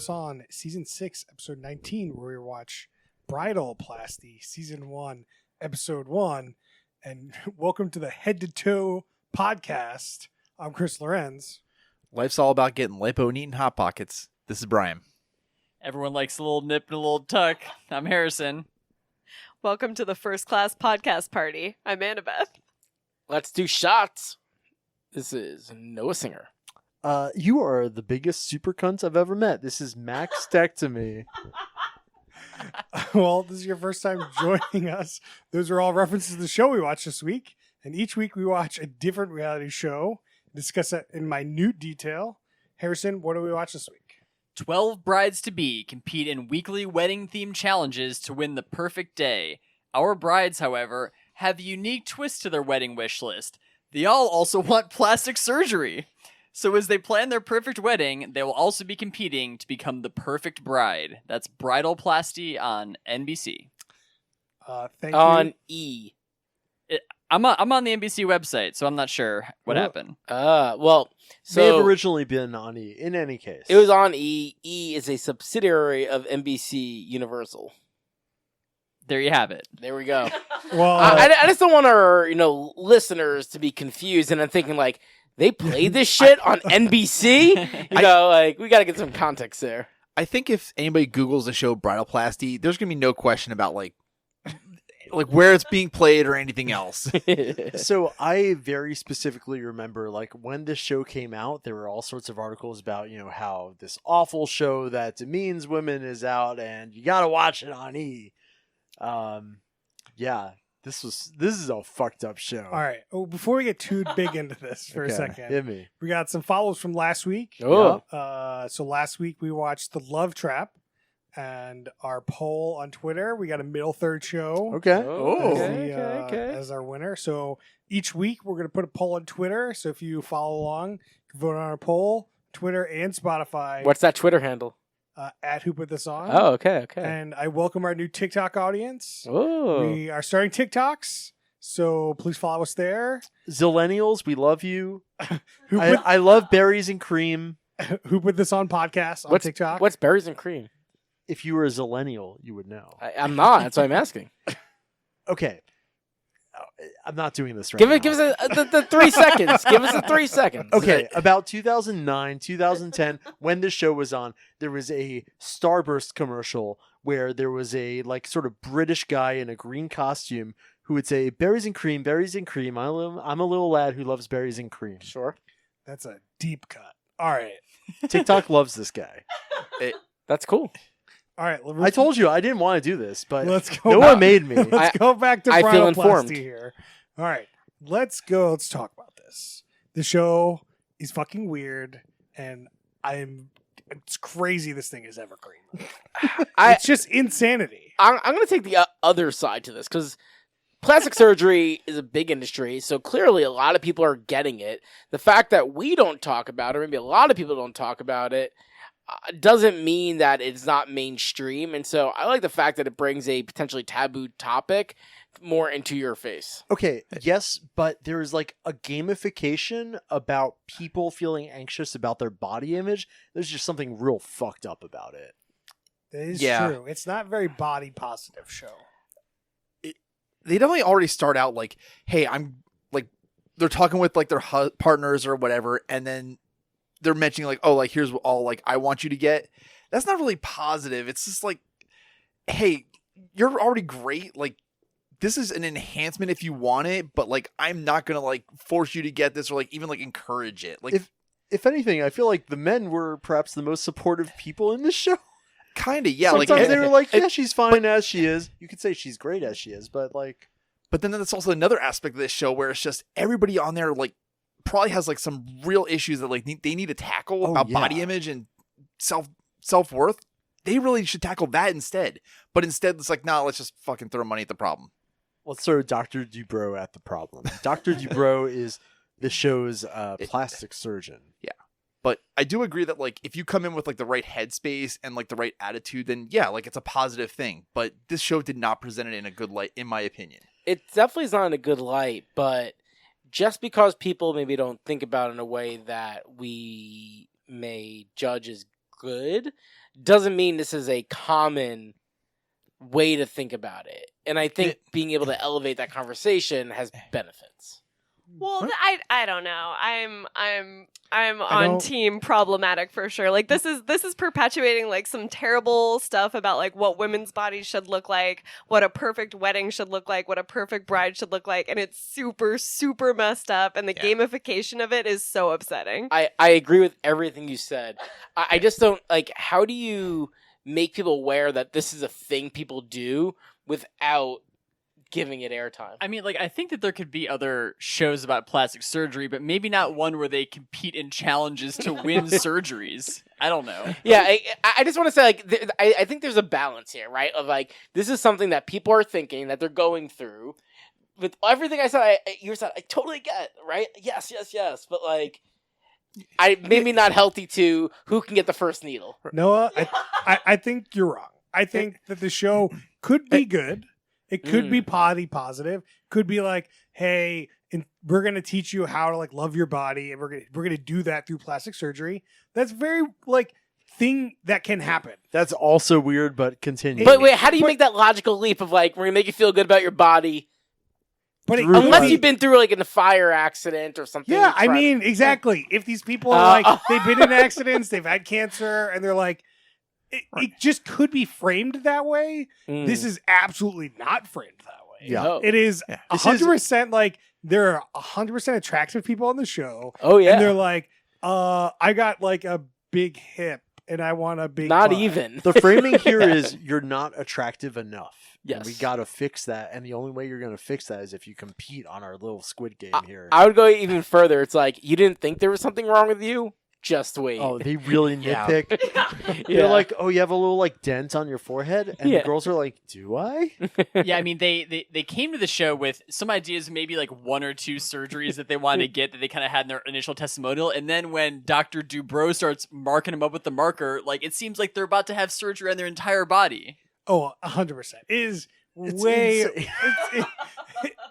This On, Season 6, Episode 19, where we watch Bridalplasty, Season 1, Episode 1. And welcome to the Head to Toe podcast. I'm Chris Lorenz. Life's all about getting lipo and eating Hot Pockets. This is Brian. Everyone likes a little nip and a little tuck. I'm Harrison. Welcome to the First Class Podcast Party. I'm Annabeth. Let's do shots. This is Noah Singer. You are the biggest super cunt I've ever met. This is Max Tectomy. Well, this is your first time joining us. Those are all references to the show we watched this week. And each week we watch a different reality show, discuss it in minute detail. Harrison, what do we watch this week? 12 brides-to-be compete in weekly wedding-themed challenges to win the perfect day. Our brides, however, have a unique twist to their wedding wish list. They all also want plastic surgery. So as they plan their perfect wedding, they will also be competing to become the perfect bride. That's Bridalplasty on NBC. Thank On you. E. I'm on the NBC website, so I'm not sure what happened. Well, May have so originally been on E. In any case, it was on E. E is a subsidiary of NBC Universal. There you have it. There we go. Well, I just don't want our listeners to be confused, and I'm thinking like they played this shit on NBC. We got to get some context there. I think if anybody Googles the show Bridalplasty, there's going to be no question about like where it's being played or anything else. So I very specifically remember, like, when this show came out, there were all sorts of articles about, how this awful show that demeans women is out, and you gotta watch it on E. Yeah, this is a fucked up show. all right. Oh, before we get too big into this for a Okay, second, hit me. we got some follows from last week. Oh. So last week we watched The Love Trap and our poll on Twitter. We got a middle third show. Okay. As our winner. So each week we're going to put a poll on Twitter. So if you follow along, you can vote on our poll, Twitter and Spotify. What's that Twitter handle? At Who Put This On. Oh, okay. And I welcome our new TikTok audience. Oh. We are starting TikToks, so please follow us there. Zillennials, we love you. Who put, I love berries and cream. Who Put This On podcast on TikTok. What's berries and cream? If you were a zillennial, you would know. I'm not. That's why I'm asking. Okay. I'm not doing this right Give now. us the 3 seconds. Give us the 3 seconds. Okay, about 2009, 2010, when this show was on, there was a Starburst commercial where there was a sort of British guy in a green costume who would say, berries and cream, I'm a little lad who loves berries and cream. Sure. That's a deep cut. All right. TikTok loves this guy. That's cool. All right. I told you I didn't want to do this, but Let's go. no one made me. Let's go back to I feel Bridalplasty informed. here. All right. Let's go. Let's talk about this. The show is fucking weird, and it's crazy this thing is evergreen. It's just insanity. I'm going to take the other side to this because plastic surgery is a big industry, so clearly a lot of people are getting it. The fact that we don't talk about it, or maybe a lot of people don't talk about it, doesn't mean that it's not mainstream. And so I like the fact that it brings a potentially taboo topic more into your face. Okay, yes, but there's a gamification about people feeling anxious about their body image. There's just something real fucked up about it. That is Yeah. true. It's not a very body positive show. They definitely already start out like, hey, I'm like, they're talking with like their partners or whatever, and then they're mentioning like, oh, like here's all like I want you to get. That's not really positive. It's just like, hey, you're already great. Like, this is an enhancement if you want it, but like I'm not gonna like force you to get this or like even like encourage it. Like, if anything, I feel like the men were perhaps the most supportive people in this show. kind of, yeah. Sometimes like they were like, yeah, she's fine as she is. You could say she's great as she is, but like. But then that's also another aspect of this show where it's just everybody on there like probably has like some real issues that like they need to tackle about body image and self-worth. They really should tackle that instead. But instead it's like, nah, let's just fucking throw money at the problem. Let's throw Dr. Dubrow at the problem. Dr. Dubrow is the show's plastic surgeon. Yeah. But I do agree that like if you come in with like the right headspace and like the right attitude, then yeah, like it's a positive thing. But this show did not present it in a good light, in my opinion. It definitely is not in a good light, but just because people maybe don't think about it in a way that we may judge as good doesn't mean this is a common way to think about it. And I think being able to elevate that conversation has benefits. Well, I don't know. I'm on team problematic for sure. Like this is perpetuating like some terrible stuff about like what women's bodies should look like, what a perfect wedding should look like, what a perfect bride should look like, and it's super super messed up. And the gamification of it is so upsetting. I agree with everything you said. I just don't like. How do you make people aware that this is a thing people do without giving it airtime? I mean, like, I think that there could be other shows about plastic surgery, but maybe not one where they compete in challenges to win surgeries. I don't know. Yeah, I just want to say, like, I think there's a balance here, right? Of, like, this is something that people are thinking, that they're going through. With everything I said, I totally get, right? Yes. But, like, maybe not healthy to who can get the first needle. Noah, I think you're wrong. I think that the show could be good. It could be positive. Could be like, hey, we're going to teach you how to like love your body, and we're going to do that through plastic surgery. That's very like thing that can happen. That's also weird, but continue. But wait, how do you make that logical leap of like, we're going to make you feel good about your body? But unless you've been through like in a fire accident or something. Yeah, I mean, exactly. If these people are like, they've been in accidents, they've had cancer, and they're like, it just could be framed that way. This is absolutely not framed that way. Yeah. No. It is 100% like there are 100% attractive people on the show. Oh, yeah. And they're like, I got like a big hip and I want a big Not butt. even. The framing here is you're not attractive enough. Yes. And we got to fix that. And the only way you're going to fix that is if you compete on our little Squid Game here. I would go even further. It's like, you didn't think there was something wrong with you? Just wait. Oh, they really nitpick. Yeah. They're like, oh, you have a little like dent on your forehead? And the girls are like, do I? Yeah, I mean, they came to the show with some ideas, maybe like one or two surgeries that they wanted to get that they kind of had in their initial testimonial. And then when Dr. Dubrow starts marking them up with the marker, like it seems like they're about to have surgery on their entire body. Oh, 100%.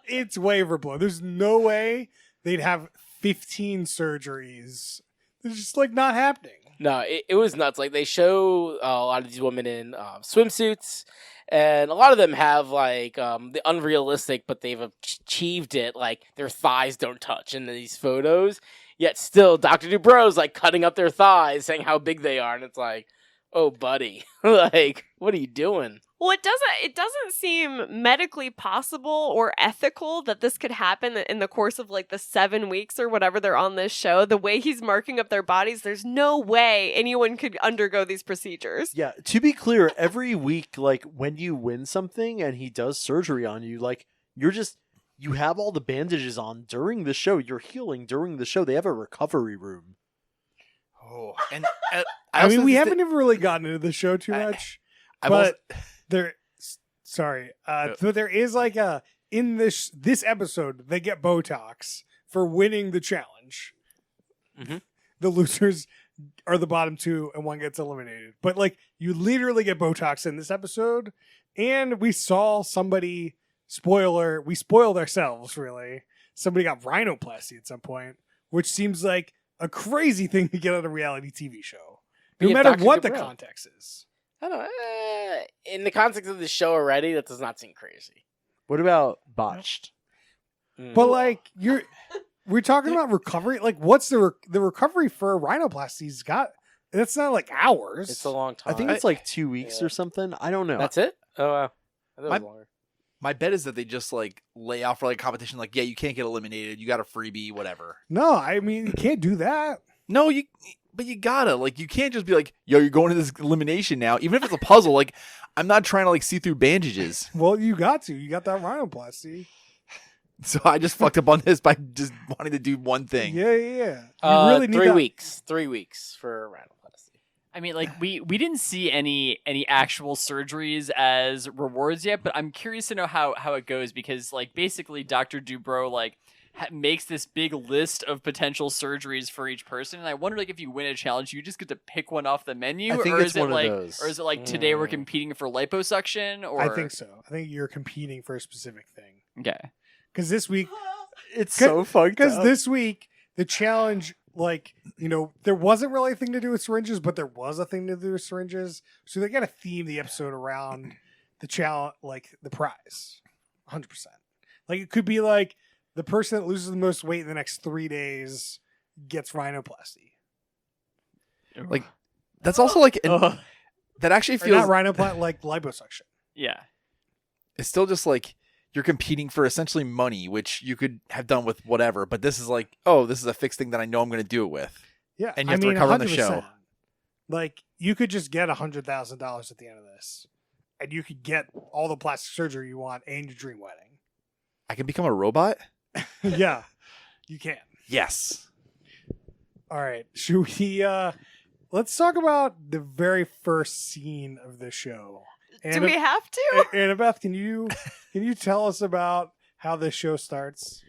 It's way overblown. There's no way they'd have 15 surgeries. It's just like not happening. No, it was nuts. Like they show a lot of these women in swimsuits, and a lot of them have like the unrealistic, but they've achieved it. Like their thighs don't touch in these photos. Yet still, Dr. Dubrow's like cutting up their thighs, saying how big they are, and it's like, oh, buddy, like what are you doing? Well, it doesn't seem medically possible or ethical that this could happen in the course of like the 7 weeks or whatever they're on this show. The way he's marking up their bodies, there's no way anyone could undergo these procedures. Yeah, to be clear, every week, like when you win something and he does surgery on you, like you have all the bandages on during the show. You're healing during the show. They have a recovery room. Oh, and I mean, we haven't even really gotten into the show too much, but there is like in this episode they get Botox for winning the challenge. Mm-hmm. The losers are the bottom two, and one gets eliminated. But like, you literally get Botox in this episode, and we saw somebody. Spoiler: we spoiled ourselves. Really, somebody got rhinoplasty at some point, which seems like a crazy thing to get on a reality TV show, no matter Dr. what the Dubrow. context is. I don't know. In the context of the show already, that does not seem crazy. What about botched? But like, we're talking about recovery. Like, what's the recovery for rhinoplasties got? That's not like hours. It's a long time. I think it's like 2 weeks or something. I don't know. That's it? Oh, wow. I thought it was longer. my bet is that they just like lay off for like competition. Like, yeah, you can't get eliminated. You got a freebie, whatever. No, I mean, you can't do that. No, but you gotta, like, you can't just be like, yo, you're going to this elimination now. Even if it's a puzzle, like, I'm not trying to like see through bandages. Well, you got to. You got that rhinoplasty. So I just fucked up on this by just wanting to do one thing. Yeah. You really need 3 that. weeks. 3 weeks for rhinoplasty. I mean, like we didn't see any actual surgeries as rewards yet, but I'm curious to know how it goes because like basically Dr. Dubrow like makes this big list of potential surgeries for each person, and I wonder like if you win a challenge, you just get to pick one off the menu, I think or it's is it one of like, those. or is it like today we're competing for liposuction? Or I think so. I think you're competing for a specific thing. Okay, Because this week, It's so fucked because up. this week the challenge like, there wasn't really a thing to do with syringes, but there was a thing to do with syringes. So they got to theme the episode around the challenge, like the prize, 100%. Like it could be like the person that loses the most weight in the next 3 days gets rhinoplasty. Like that's also like that actually Or feels not rhinoplasty, like liposuction. Yeah. it's still just like you're competing for essentially money, which you could have done with whatever. But this is like, oh, this is a fixed thing that I know I'm going to do it with. Yeah, And you have to recover on the show. 100%. Like you could just get $100,000 at the end of this, and you could get all the plastic surgery you want and your dream wedding. I can become a robot? Yeah, you can. Yes. All right, should we? Let's talk about the very first scene of the show. Do we have to? Annabeth, can you tell us about how this show starts?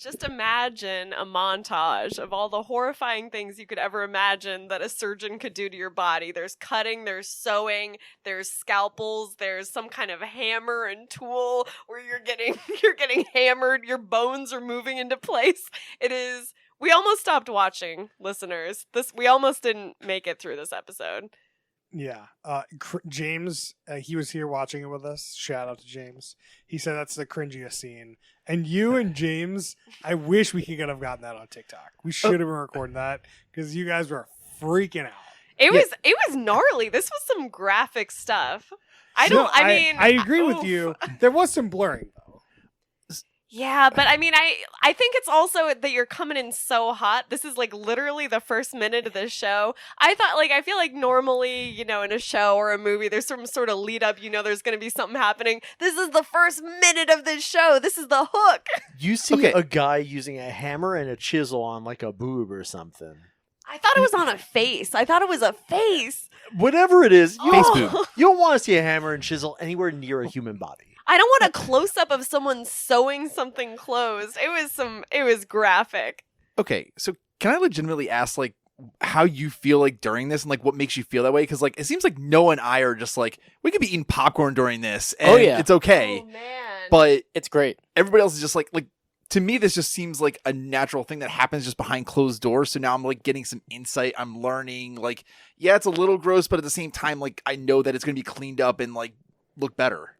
Just imagine a montage of all the horrifying things you could ever imagine that a surgeon could do to your body. There's cutting, there's sewing, there's scalpels, there's some kind of hammer and tool where you're getting hammered, your bones are moving into place. It is. We almost stopped watching, listeners. We almost didn't make it through this episode. Yeah, James, he was here watching it with us. Shout out to James. He said that's the cringiest scene. And you and James, I wish we could have gotten that on TikTok. We should have been recording that because you guys were freaking out. It was gnarly. This was some graphic stuff. I agree with you. There was some blurring though. Yeah, but I mean, I think it's also that you're coming in so hot. This is like literally the first minute of the show. I feel like normally, in a show or a movie, there's some sort of lead up, there's going to be something happening. This is the first minute of this show. This is the hook. You see a guy using a hammer and a chisel on like a boob or something. I thought it was on a face. I thought it was a face. Whatever it is, Face boob. you don't want to see a hammer and chisel anywhere near a human body. I don't want a close up of someone sewing something closed. It was graphic. Okay, so can I legitimately ask, like, how you feel like during this and like what makes you feel that way? Because like it seems like Noah and I are just like we could be eating popcorn during this, and it's okay. Oh man, but it's great. Everybody else is just like to me, this just seems like a natural thing that happens just behind closed doors. So now I'm like getting some insight. I'm learning. Like, yeah, it's a little gross, but at the same time, like I know that it's going to be cleaned up and like look better.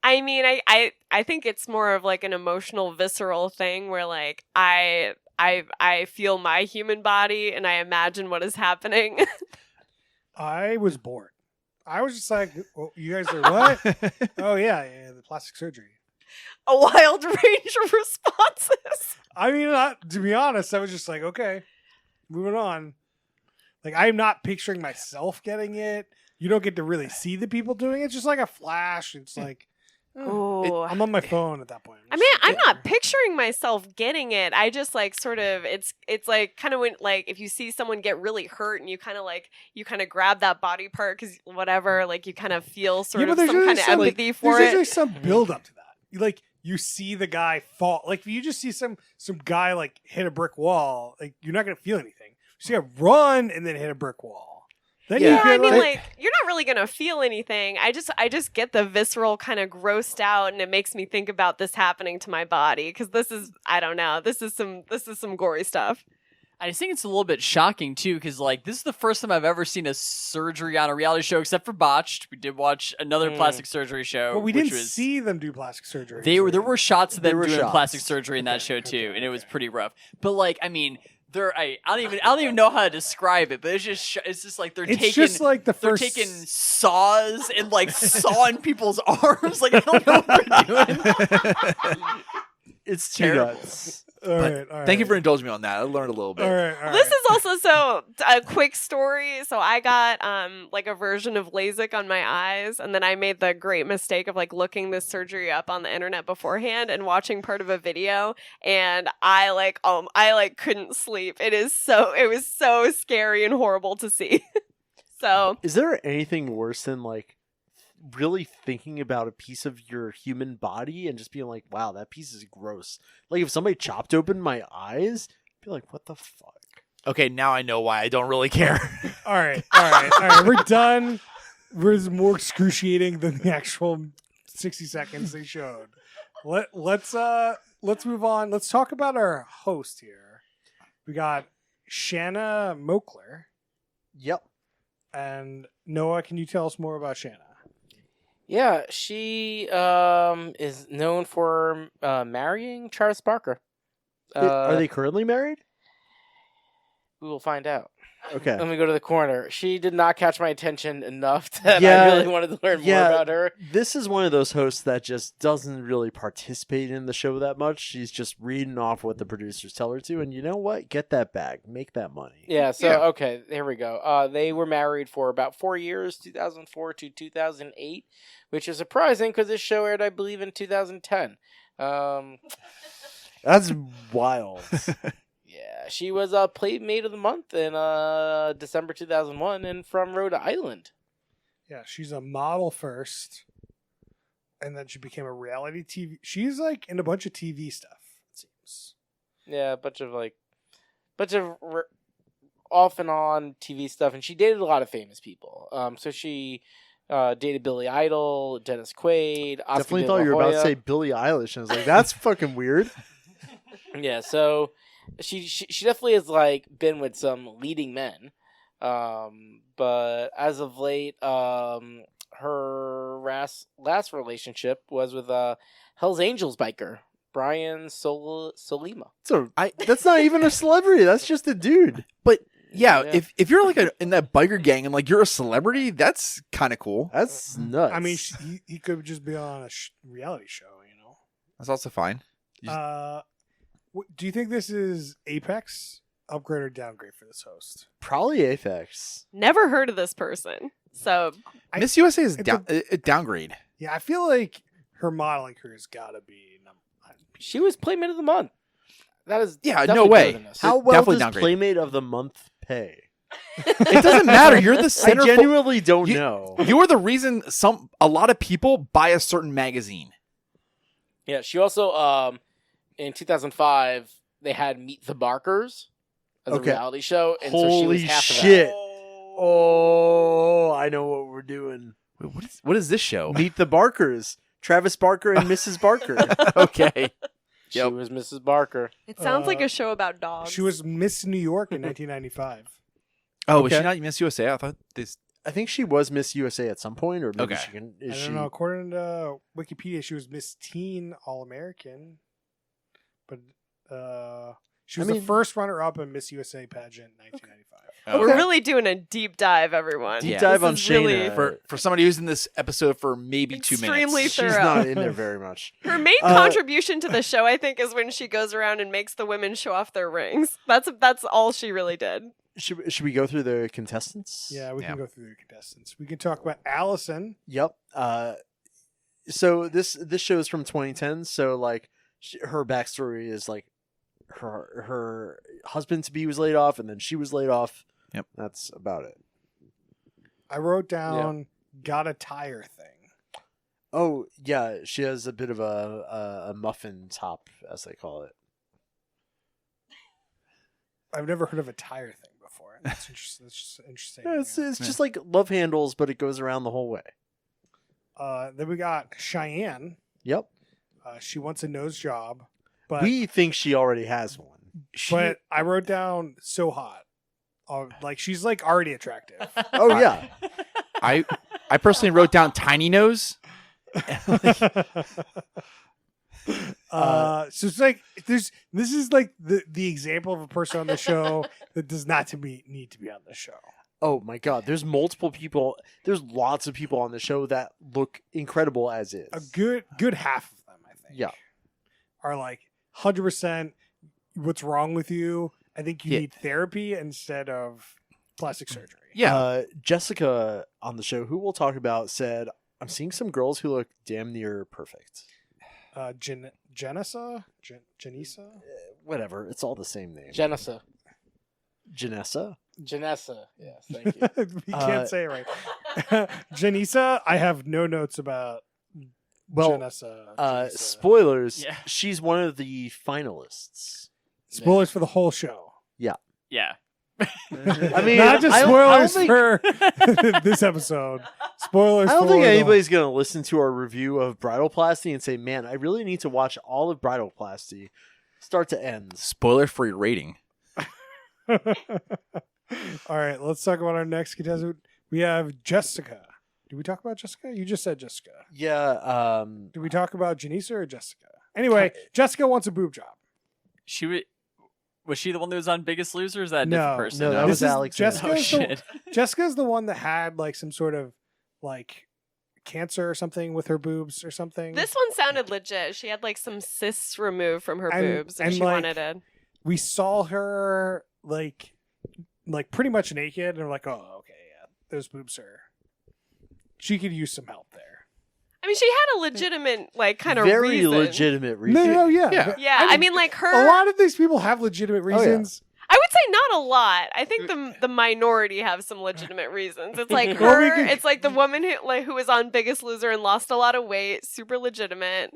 I mean, I think it's more of like an emotional, visceral thing where like I feel my human body and I imagine what is happening. I was bored. I was just like, well, you guys are what? Oh yeah, the plastic surgery. A wild range of responses. I mean, to be honest, I was just like, okay, moving on. Like, I'm not picturing myself getting it. You don't get to really see the people doing it. It's just like a flash. It's like, I'm on my phone at that point. I'm not picturing myself getting it. I just like sort of it's like kind of when like if you see someone get really hurt and you kind of grab that body part because whatever, like you kind of feel sort of some kind of empathy for it. There's usually some build up to that. Like you see the guy fall. Like if you just see some guy like hit a brick wall, like you're not gonna feel anything. You see a run and then hit a brick wall. Then yeah, I mean, like you're not really gonna feel anything. I just get the visceral kind of grossed out, and it makes me think about this happening to my body because this is I don't know. This is some gory stuff. I just think it's a little bit shocking too, because like this is the first time I've ever seen a surgery on a reality show, except for Botched. We did watch another plastic surgery show, but we didn't see them do plastic surgery. There were shots of them doing plastic surgery in that show too, and it was pretty rough. But like, I mean. I don't even know how to describe it, but it's just like they're taking saws and like sawing people's arms. Like I don't know what they're doing. It's too nuts. All right. Thank you for indulging me on that. I learned a little bit. All right. This is also a quick story. So I got like a version of LASIK on my eyes, and then I made the great mistake of like looking this surgery up on the internet beforehand and watching part of a video, and I couldn't sleep. It was so scary and horrible to see. So is there anything worse than like really thinking about a piece of your human body and just being like, wow, that piece is gross? Like if somebody chopped open my eyes, I'd be like, what the fuck? Okay, now I know why I don't really care. All right. We're done. We're more excruciating than the actual 60 seconds they showed. Let's move on. Let's talk about our host here. We got Shanna Mokler. Yep. And Noah, can you tell us more about Shanna? Yeah, she is known for marrying Charles Barker. Are they currently married? We will find out. Okay. Let me go to the corner. She did not catch my attention enough that Yeah, I really wanted to learn more about her. This is one of those hosts that just doesn't really participate in the show that much. She's just reading off what the producers tell her to, and you know what? Get that bag. Make that money. Yeah, so, Yeah. okay, here we go. They were married for about 4 years, 2004 to 2008, which is surprising because this show aired, I believe, in 2010. That's wild. Yeah, she was Playmate of the Month in December 2001 and from Rhode Island. Yeah, she's a model first, and then she became a reality TV. She's like in a bunch of TV stuff, it seems. Yeah, a bunch of off and on TV stuff, and she dated a lot of famous people. So she dated Billy Idol, Dennis Quaid, Oscar Definitely de thought la you were about to Hoya. say Billie Eilish, and I was like, that's fucking weird. Yeah, so she definitely has like been with some leading men, but as of late, her last relationship was with Hell's Angels biker Brian Solima. So that's not even a celebrity. That's just a dude. But yeah, Yeah. if you're like in that biker gang and like you're a celebrity, that's kind of cool. That's nuts. I mean, he could just be on a reality show, you know. That's also fine. Do you think this is Apex upgrade or downgrade for this host? probably Apex. Never heard of this person. So Miss USA is it's a downgrade. Yeah, I feel like her modeling career's got to be. She was Playmate of the Month. That is Yeah, definitely no way. better than this. How well Definitely does downgrade. Playmate of the Month pay? It doesn't matter. You're the I center. genuinely don't you- know. You're the reason a lot of people buy a certain magazine. Yeah, she also in 2005 they had Meet the Barkers as Okay. a reality show, and so she was Holy half shit. of that. Oh, I know what we're doing. Wait, what is this show? Meet the Barkers. Travis Barker and Mrs. Barker. Okay. She Yep. was Mrs. Barker. it sounds like a show about dogs. She was Miss New York in 1995. Oh, was Okay. she not Miss USA? I thought this. I think she was Miss USA at some point, or maybe Okay. she can. I Is don't she? know. According to Wikipedia, she was Miss Teen All American, but she was I mean- the first runner-up in Miss USA pageant in 1995. We're Okay. really doing a deep dive, everyone. Deep Yeah. dive This on is Shayna. really- For somebody who's in this episode for maybe 2 minutes. Extremely She's thorough. not in there very much. Her main contribution to the show, I think, is when she goes around and makes the women show off their rings. That's all she really did. Should we go through the contestants? Yeah, we Yeah. can go through the contestants. We can talk about Allison. Yep. So this show is from 2010. So like, her backstory is like, her husband to be was laid off, and then she was laid off. Yep. That's about it. I wrote down got a tire thing. Oh yeah, she has a bit of a muffin top, as they call it. I've never heard of a tire thing before. That's interesting. That's just interesting. Yeah, it's just like love handles, but it goes around the whole way. Then we got Cheyenne. Yep. She wants a nose job, but We think she already has one. but I wrote down so hot. Like she's like already attractive. Oh yeah. I personally wrote down tiny nose. So it's like this is like the example of a person on the show that does not need to be on the show. Oh my god, there's multiple people. There's lots of people on the show that look incredible as is. A good half of them, I think. Yeah. Are like 100% what's wrong with you? I think you Yeah. need therapy instead of plastic surgery. Yeah. Jessica on the show, who we'll talk about, said, "I'm seeing some girls who look damn near perfect." Janessa? Whatever, it's all the same name. Janessa. Janessa. Janessa. Yes, thank you. You can't say it right. Janissa, I have no notes about Well, Janessa. spoilers. Yeah. She's one of the finalists. Spoilers for the whole show. Yeah. I mean, Not just I don't spoilers think- for this episode. Spoilers I don't for think the- anybody's going to listen to our review of Bridalplasty and say, "Man, I really need to watch all of Bridalplasty, start to end." Spoiler for your rating. All right, let's talk about our next contestant. We have Jessica. Did we talk about Jessica? You just said Jessica. Yeah. Did we talk about Janisa or Jessica? Anyway, Jessica wants a boob job. Was she the one that was on Biggest Loser? Or is that a No, different person? no, that This was is Alex. Jessica. Oh is the- shit! Jessica's the one that had like some sort of like cancer or something with her boobs or something. This one sounded legit. She had like some cysts removed from her And- boobs, and and, she like, wanted it. We saw her like pretty much naked, and we're like, oh, okay, yeah, those boobs are. She could use some help there. I mean, she had a legitimate, like, kind of very reason. legitimate reason. No, yeah, Yeah. but- Yeah, I mean, like her. a lot of these people have legitimate yeah. reasons. I would say not a lot. I think the minority have some legitimate reasons. It's like Well, we her. could- It's like the woman who was on Biggest Loser and lost a lot of weight. Super legitimate.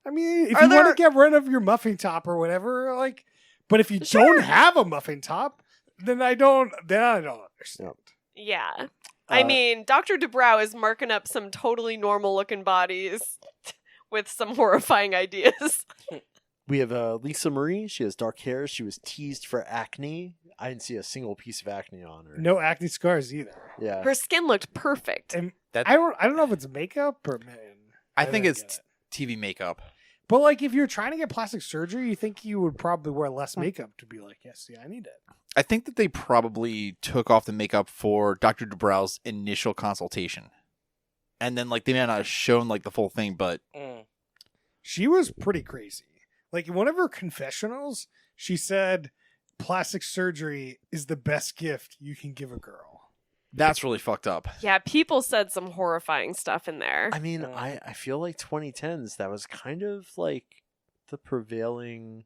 I mean, if Are you want there- to get rid of your muffin top or whatever, like, but if you Sure. don't have a muffin top, then I don't understand. Yeah. I mean, Dr. Dubrow is marking up some totally normal looking bodies with some horrifying ideas. We have Lisa Marie. She has dark hair. She was teased for acne. I didn't see a single piece of acne on her. No acne scars either. Yeah. Her skin looked perfect. And That- I don't know if it's makeup or man. I think don't it's get it. TV makeup. But like, if you're trying to get plastic surgery, you think you would probably wear less makeup to be like, yes, yeah, I need it. I think that they probably took off the makeup for Dr. Dubrow's initial consultation. And then, like, they may not have shown, like, the full thing, but She was pretty crazy. Like in one of her confessionals, she said plastic surgery is the best gift you can give a girl. that's really fucked up. Yeah, people said some horrifying stuff in there. I mean, I feel like 2010s, that was kind of like the prevailing.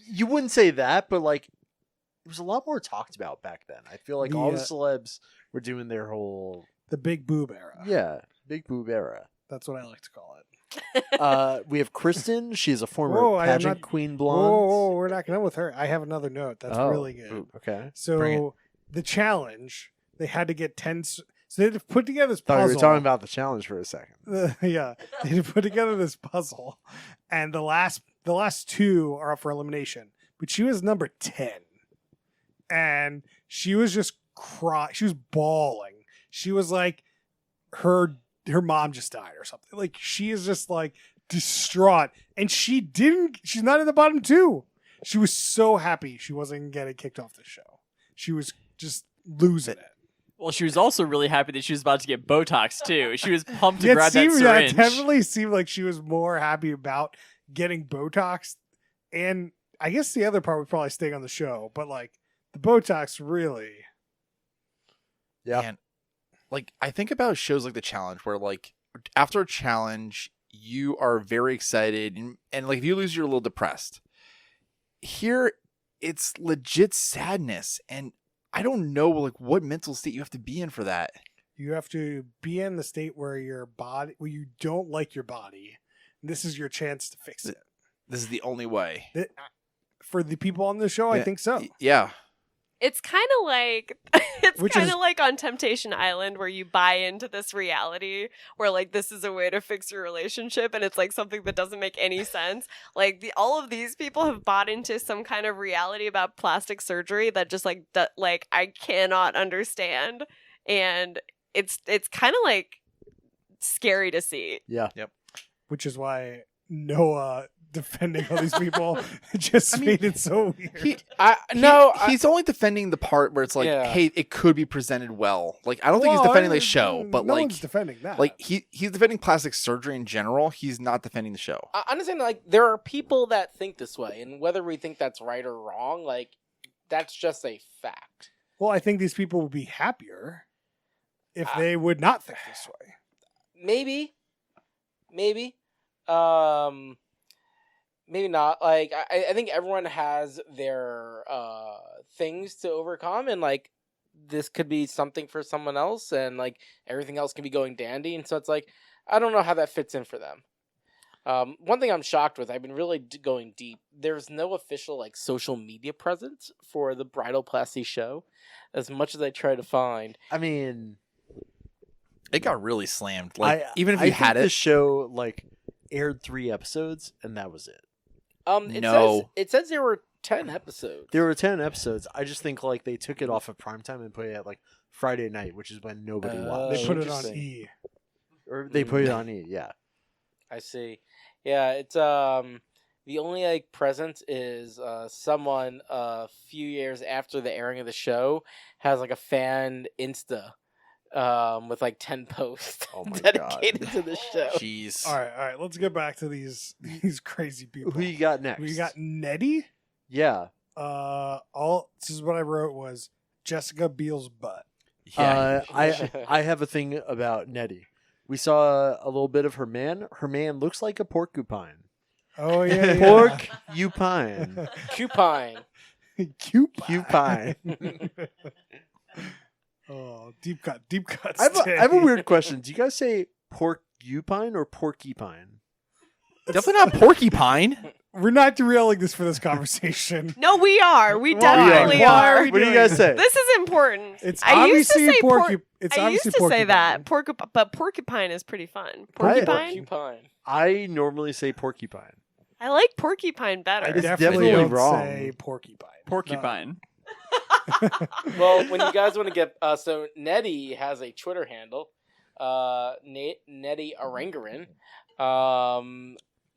You wouldn't say that, but like it was a lot more talked about back then. I feel like all the Yeah. celebs were doing their whole The big boob era. big boob era. That's what I like to call it. We have Kristen. She's a former Whoa, I am pageant not- queen Whoa, blonde. whoa, we're not done with her. I have another note. That's Oh, really good. ooh, okay. Bring So the challenge, they had to get 10. So they had to put together this Thought we puzzle. were talking about the challenge for a second. Yeah, they had to put together this puzzle, and the last two are up for elimination. But she was number 10, and she was just crying. She was bawling. She was like, her mom just died or something. Like she is just like distraught, and she's not in the bottom two. She was so happy she wasn't getting kicked off the show. She was just losing it. Well, she was also really happy that she was about to get Botox too. She was pumped to It grab that seemed, syringe. it definitely seemed like she was more happy about getting Botox, and I guess the other part would probably stay on the show, but like the Botox really. Yeah. And, like, I think about shows like The Challenge where, like, after a challenge, you are very excited. And like, if you lose, you're a little depressed. Here, it's legit sadness. And I don't know, like, what mental state you have to be in for that. You have to be in the state where where you don't like your body. This is your chance to fix it. This is the only way. For the people on the show, I Yeah. think so. Yeah. It's kind of like Which kind is- of like on Temptation Island where you buy into this reality where like this is a way to fix your relationship and it's like something that doesn't make any sense. Like all of these people have bought into some kind of reality about plastic surgery that just like I cannot understand, and it's kind of like scary to see. Yeah. Which is why Noah defending all these people just made it so weird. He's only defending the part where it's like, Yeah. hey, it could be presented well. Like, I don't think he's defending the show, but no like, one's defending that. he's defending plastic surgery in general. He's not defending the show. I understand, like, there are people that think this way, and whether we think that's right or wrong, like, that's just a fact. Well, I think these people would be happier if they would not think this way. Maybe. Maybe not. Like, I think everyone has their things to overcome, and like this could be something for someone else, and like everything else can be going dandy, and so it's like I don't know how that fits in for them. One thing I'm shocked with, I've been really going deep. There's no official like social media presence for the Bridalplasty show, as much as I try to find. I mean, It got really slammed. Like, even if I you think had the it, show like aired 3 episodes and that was it. It No. says there were 10 episodes. There were 10 episodes. I just think like they took it off of primetime and put it at like Friday night, which is when nobody watched. They put it on interesting. E. Or they put it on E, yeah. I see. Yeah, it's the only like presence is someone a few years after the airing of the show has like a fan Insta with like 10 posts Oh my dedicated to the show. Jeez. All right. Let's get back to these crazy people. Who you got next? We got Nettie. Yeah. This is what I wrote was Jessica Biel's butt. Yeah. I have a thing about Nettie. We saw a little bit of her man. Her man looks like a porcupine. Oh yeah, Porcupine. Cupine. Cupine. Oh, deep cuts. I have a weird question. Do you guys say porcupine or porcupine? Definitely not porcupine. We're not derailing this for this conversation. No, we are. We Why? definitely Why are. are we What do you guys say? This is important. It's I used to obviously say It's I used obviously to say porcupine. that but porcupine is pretty fun. Porcupine. Cupine. I normally say porcupine. I like porcupine better. I It's definitely definitely don't wrong. say porcupine. Porcupine. Well, when you guys want to get so Nettie has a Twitter handle, Nettie Orangaran,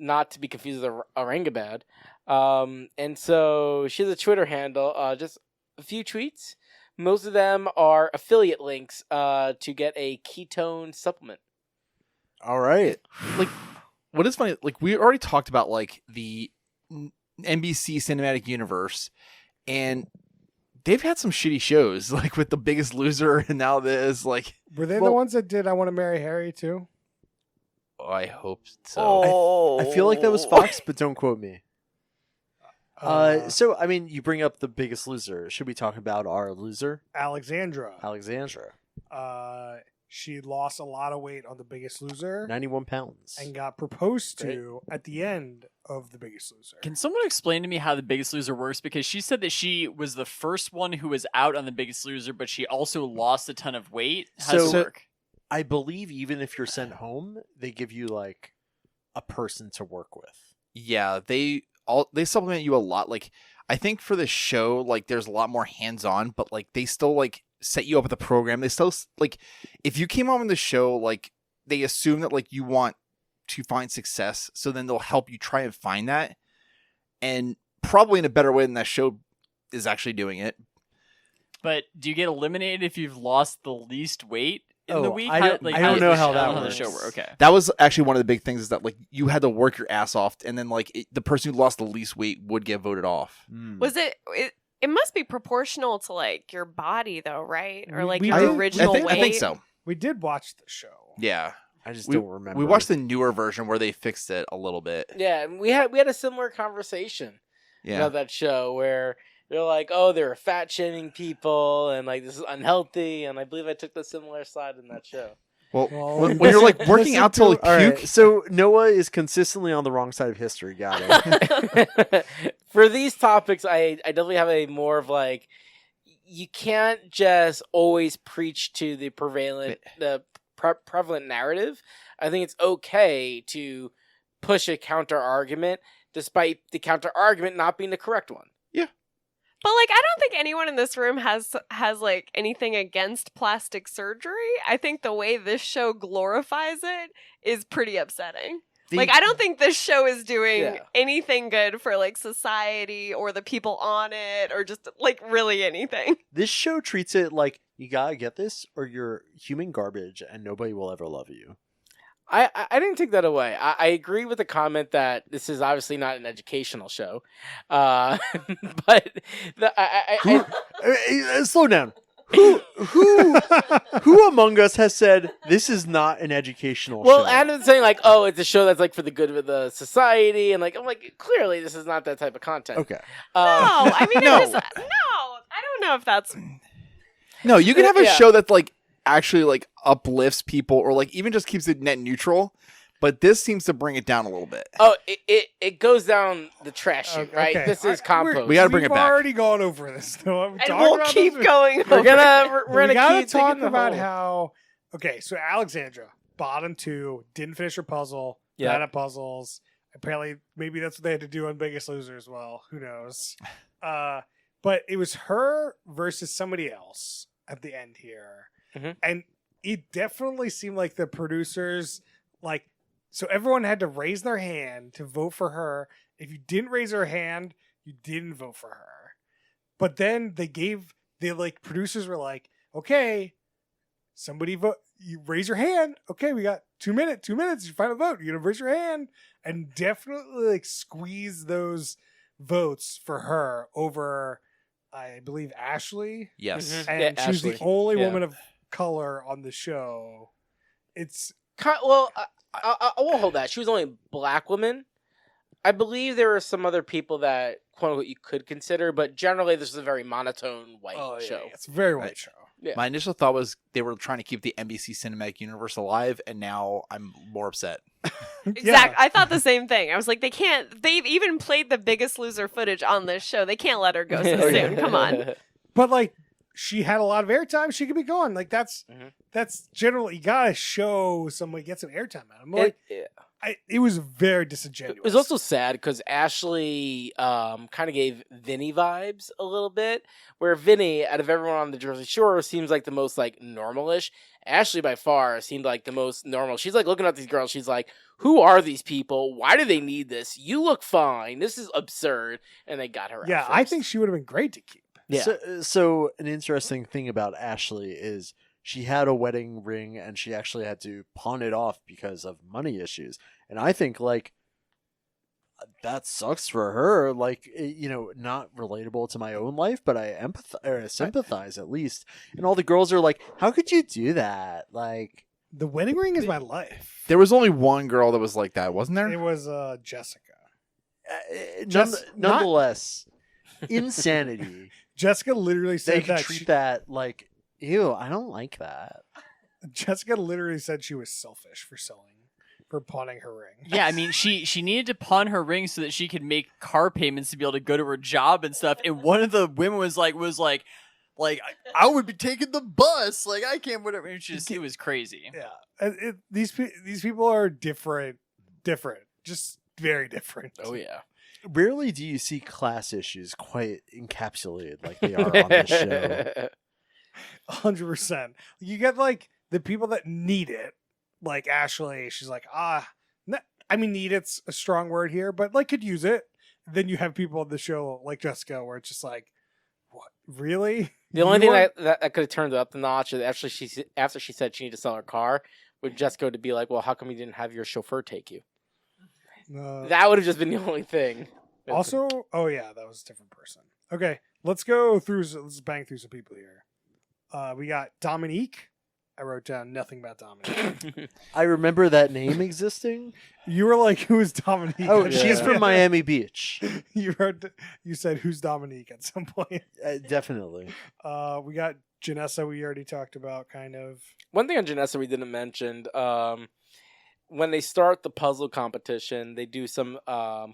not to be confused with Orangabad, and so she has a Twitter handle, just a few tweets. Most of them are affiliate links to get a ketone supplement. All right. Like, what is funny? Like, we already talked about like the NBC cinematic universe, and they've had some shitty shows, like with The Biggest Loser, and now this. Like, Were they the Well- ones that did I Want to Marry Harry too? I hope so. Oh. I feel like that was Fox, but don't quote me. So, I mean, you bring up The Biggest Loser. Should we talk about our loser, Alexandra. Alexandra? She lost a lot of weight on The Biggest Loser 91 pounds. and got proposed to at the end of The Biggest Loser. Can someone explain to me how The Biggest Loser works? Because she said that she was the first one who was out on The Biggest Loser, but she also lost a ton of weight. How does it So- work? I believe even if you're sent home, they give you like a person to work with. Yeah, they supplement you a lot. Like, I think for the show, like, there's a lot more hands-on, but like they still like set you up with the program. They still like, if you came on the show, like they assume that like you want to find success, so then they'll help you try and find that, and probably in a better way than that show is actually doing it. But do you get eliminated if you've lost the least weight in the Oh, week? I don't know does how the- that I don't know works. the show work. Okay. That was actually one of the big things, is that like you had to work your ass off, and then like the person who lost the least weight would get voted off. Was it must be proportional to like your body though, right? Or like We your did- original weight. I think so. We did watch the show. Yeah, I just we, don't remember. we watched the newer version where they fixed it a little bit. Yeah, and we had a similar conversation Yeah, about that show where they're like, oh, they're fat shaming people and like this is unhealthy, and I believe I took the similar side in that show. well, Well, when you're like working out till like All right, puke. so Noah is consistently on the wrong side of history. Got it. For these topics, I definitely have a more of like, you can't just always preach to the prevalent narrative. I think it's okay to push a counter argument, despite the counter argument not being the correct one. But like, I don't think anyone in this room has like anything against plastic surgery. I think the way this show glorifies it is pretty upsetting. Like, I don't think this show is doing Yeah. anything good for like society or the people on it or just like really anything. This show treats it like you gotta get this, or you're human garbage, and nobody will ever love you. I didn't take that away. I agree with the comment that this is obviously not an educational show, but Slow down. Who among us has said this is not an educational well, show? Adam's saying like, oh, it's a show that's like for the good of the society, and like I'm like, clearly this is not that type of content. Okay. No, I mean, No. I don't know if that's. No, you can have a Yeah. show that like actually like uplifts people, or like even just keeps it net neutral. But this seems to bring it down a little bit. Oh, it goes down the trash chute, right? Okay. This is compost. We gotta bring it We've back. already gone over this, though. And we'll keep going. We're over gonna We gotta keep talk digging the about hole. how. Okay, so Alexandra, bottom two, didn't finish her puzzle. Yeah. Bad at puzzles. I Apparently, maybe that's what they had to do on Biggest Loser as well. Who knows? But it was her versus somebody else at the end here. Mhm. And it definitely seemed like the producers, like, so everyone had to raise their hand to vote for her. If you didn't raise your hand, you didn't vote for her. But then producers were like, okay, somebody vote. You raise your hand. Okay, we got 2 minutes. 2 minutes. You final vote. You gotta raise your hand and definitely like squeeze those votes for her over, I believe, Ashley. Yes. Mhm. And Yeah, she was the Ashley. only Yeah. woman of color on the show. It's Well, I won't hold that. She was only a black woman. I believe there are some other people that, quote unquote, you could consider, but generally this is a very monotone white show. It's a very white Right. show. Yeah. My initial thought was they were trying to keep the NBC cinematic universe alive, and now I'm more upset. Exactly. I thought the same thing. I was like, they've even played the Biggest Loser footage on this show. They can't let her go so soon. Come on. But like, she had a lot of airtime. She could be gone. Like that's generally, you gotta show somebody, get some airtime out of them. Like, it was very disingenuous. It was also sad because Ashley kind of gave Vinny vibes a little bit, where Vinny, out of everyone on the Jersey Shore, seems like the most like normalish. Ashley, by far, seemed like the most normal. She's like looking at these girls. She's like, "Who are these people? Why do they need this? You look fine. This is absurd." And they got her. Yeah, out I first. think she would have been great to keep. Yeah. So an interesting thing about Ashley is she had a wedding ring and she actually had to pawn it off because of money issues. And I think like that sucks for her. Like, not relatable to my own life, but I sympathize at least. And all the girls are like, "How could you do that?" Like, The wedding ring is my life. There was only one girl that was like that, wasn't there? It was Jessica. nonetheless, insanity. Jessica literally They said could that. treat that like, ew, I don't like that. Jessica literally said she was selfish for pawning her ring. Yeah, I mean, she needed to pawn her ring so that she could make car payments to be able to go to her job and stuff. And one of the women was like, I would be taking the bus. Like, I can't, whatever. It was crazy. Yeah, these people are different, just very different. Oh yeah. Rarely do you see class issues quite encapsulated like they are on this show. 100%. You get like the people that need it, like Ashley. She's like, need it's a strong word here, but like could use it. Then you have people on the show like Jessica, where it's just like, what, really? The only thing that could have turned it up the notch is actually after she said she needed to sell her car, would Jessica to be like, "Well, how come you didn't have your chauffeur take you?" That would have just been the only thing. Also, oh yeah, that was a different person. Okay, let's bang through some people here. We got Dominique. I wrote down nothing about Dominique. I remember that name existing. You were like, "Who is Dominique?" Oh, And she's from Miami Beach. You said, "Who's Dominique?" at some point. Definitely. We got Janessa. We already talked about, kind of. One thing on Janessa we didn't mention, when they start the puzzle competition, they do some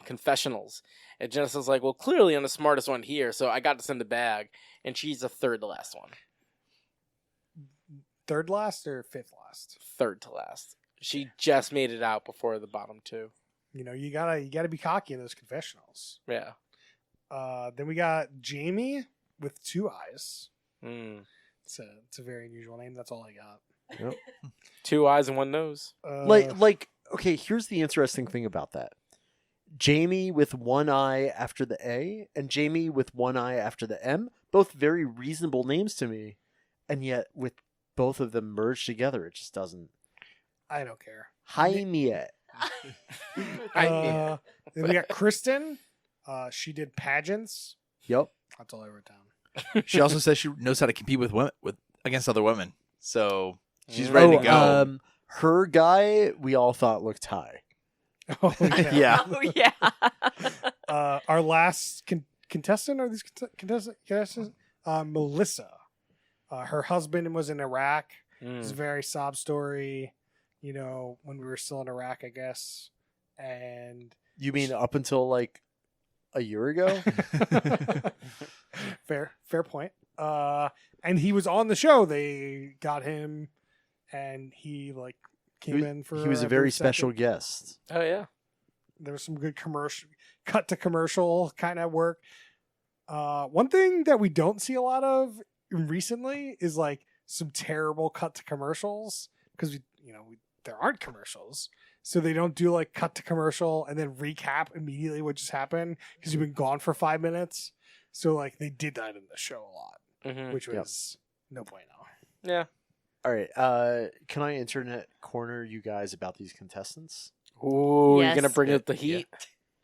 confessionals. And Janessa's like, "Well, clearly I'm the smartest one here, so I got to send a bag." And she's the third to last one. Third last or fifth last? Third to last. She just made it out before the bottom two. You gotta be cocky in those confessionals. Yeah. Then we got Jamie with 2 eyes. Mm. It's a very unusual name. That's all I got. Yep. 2 eyes and 1 nose. Okay, here's the interesting thing about that. Jamie with 1 eye after the A and Jamie with 1 eye after the M, both very reasonable names to me. And yet with both of them merged together, it just doesn't. I don't care. Jaime. Then we got Kristen. She did pageants. Yep. That's all I wrote down. She also says she knows how to compete with women, against other women. So she's ready to go. Her guy, we all thought looked high. Oh, yeah. Yeah. Oh yeah. Our last contestant, are these contestants? Melissa. Her husband was in Iraq. It's a very sob story, when we were still in Iraq, I guess. And You mean up until like a year ago? fair point. And he was on the show. They got him, and he came in for. He was a very special guest. Oh, yeah. There was some good commercial, cut to commercial kind of work. One thing that we don't see a lot of recently is like some terrible cut to commercials because there aren't commercials, so they don't do like cut to commercial and then recap immediately what just happened because you've been gone for 5 minutes. So like they did that in the show a lot, which was no bueno. Yeah. All right. Can I internet corner you guys about these contestants? Ooh, Yes. you're gonna bring up the heat.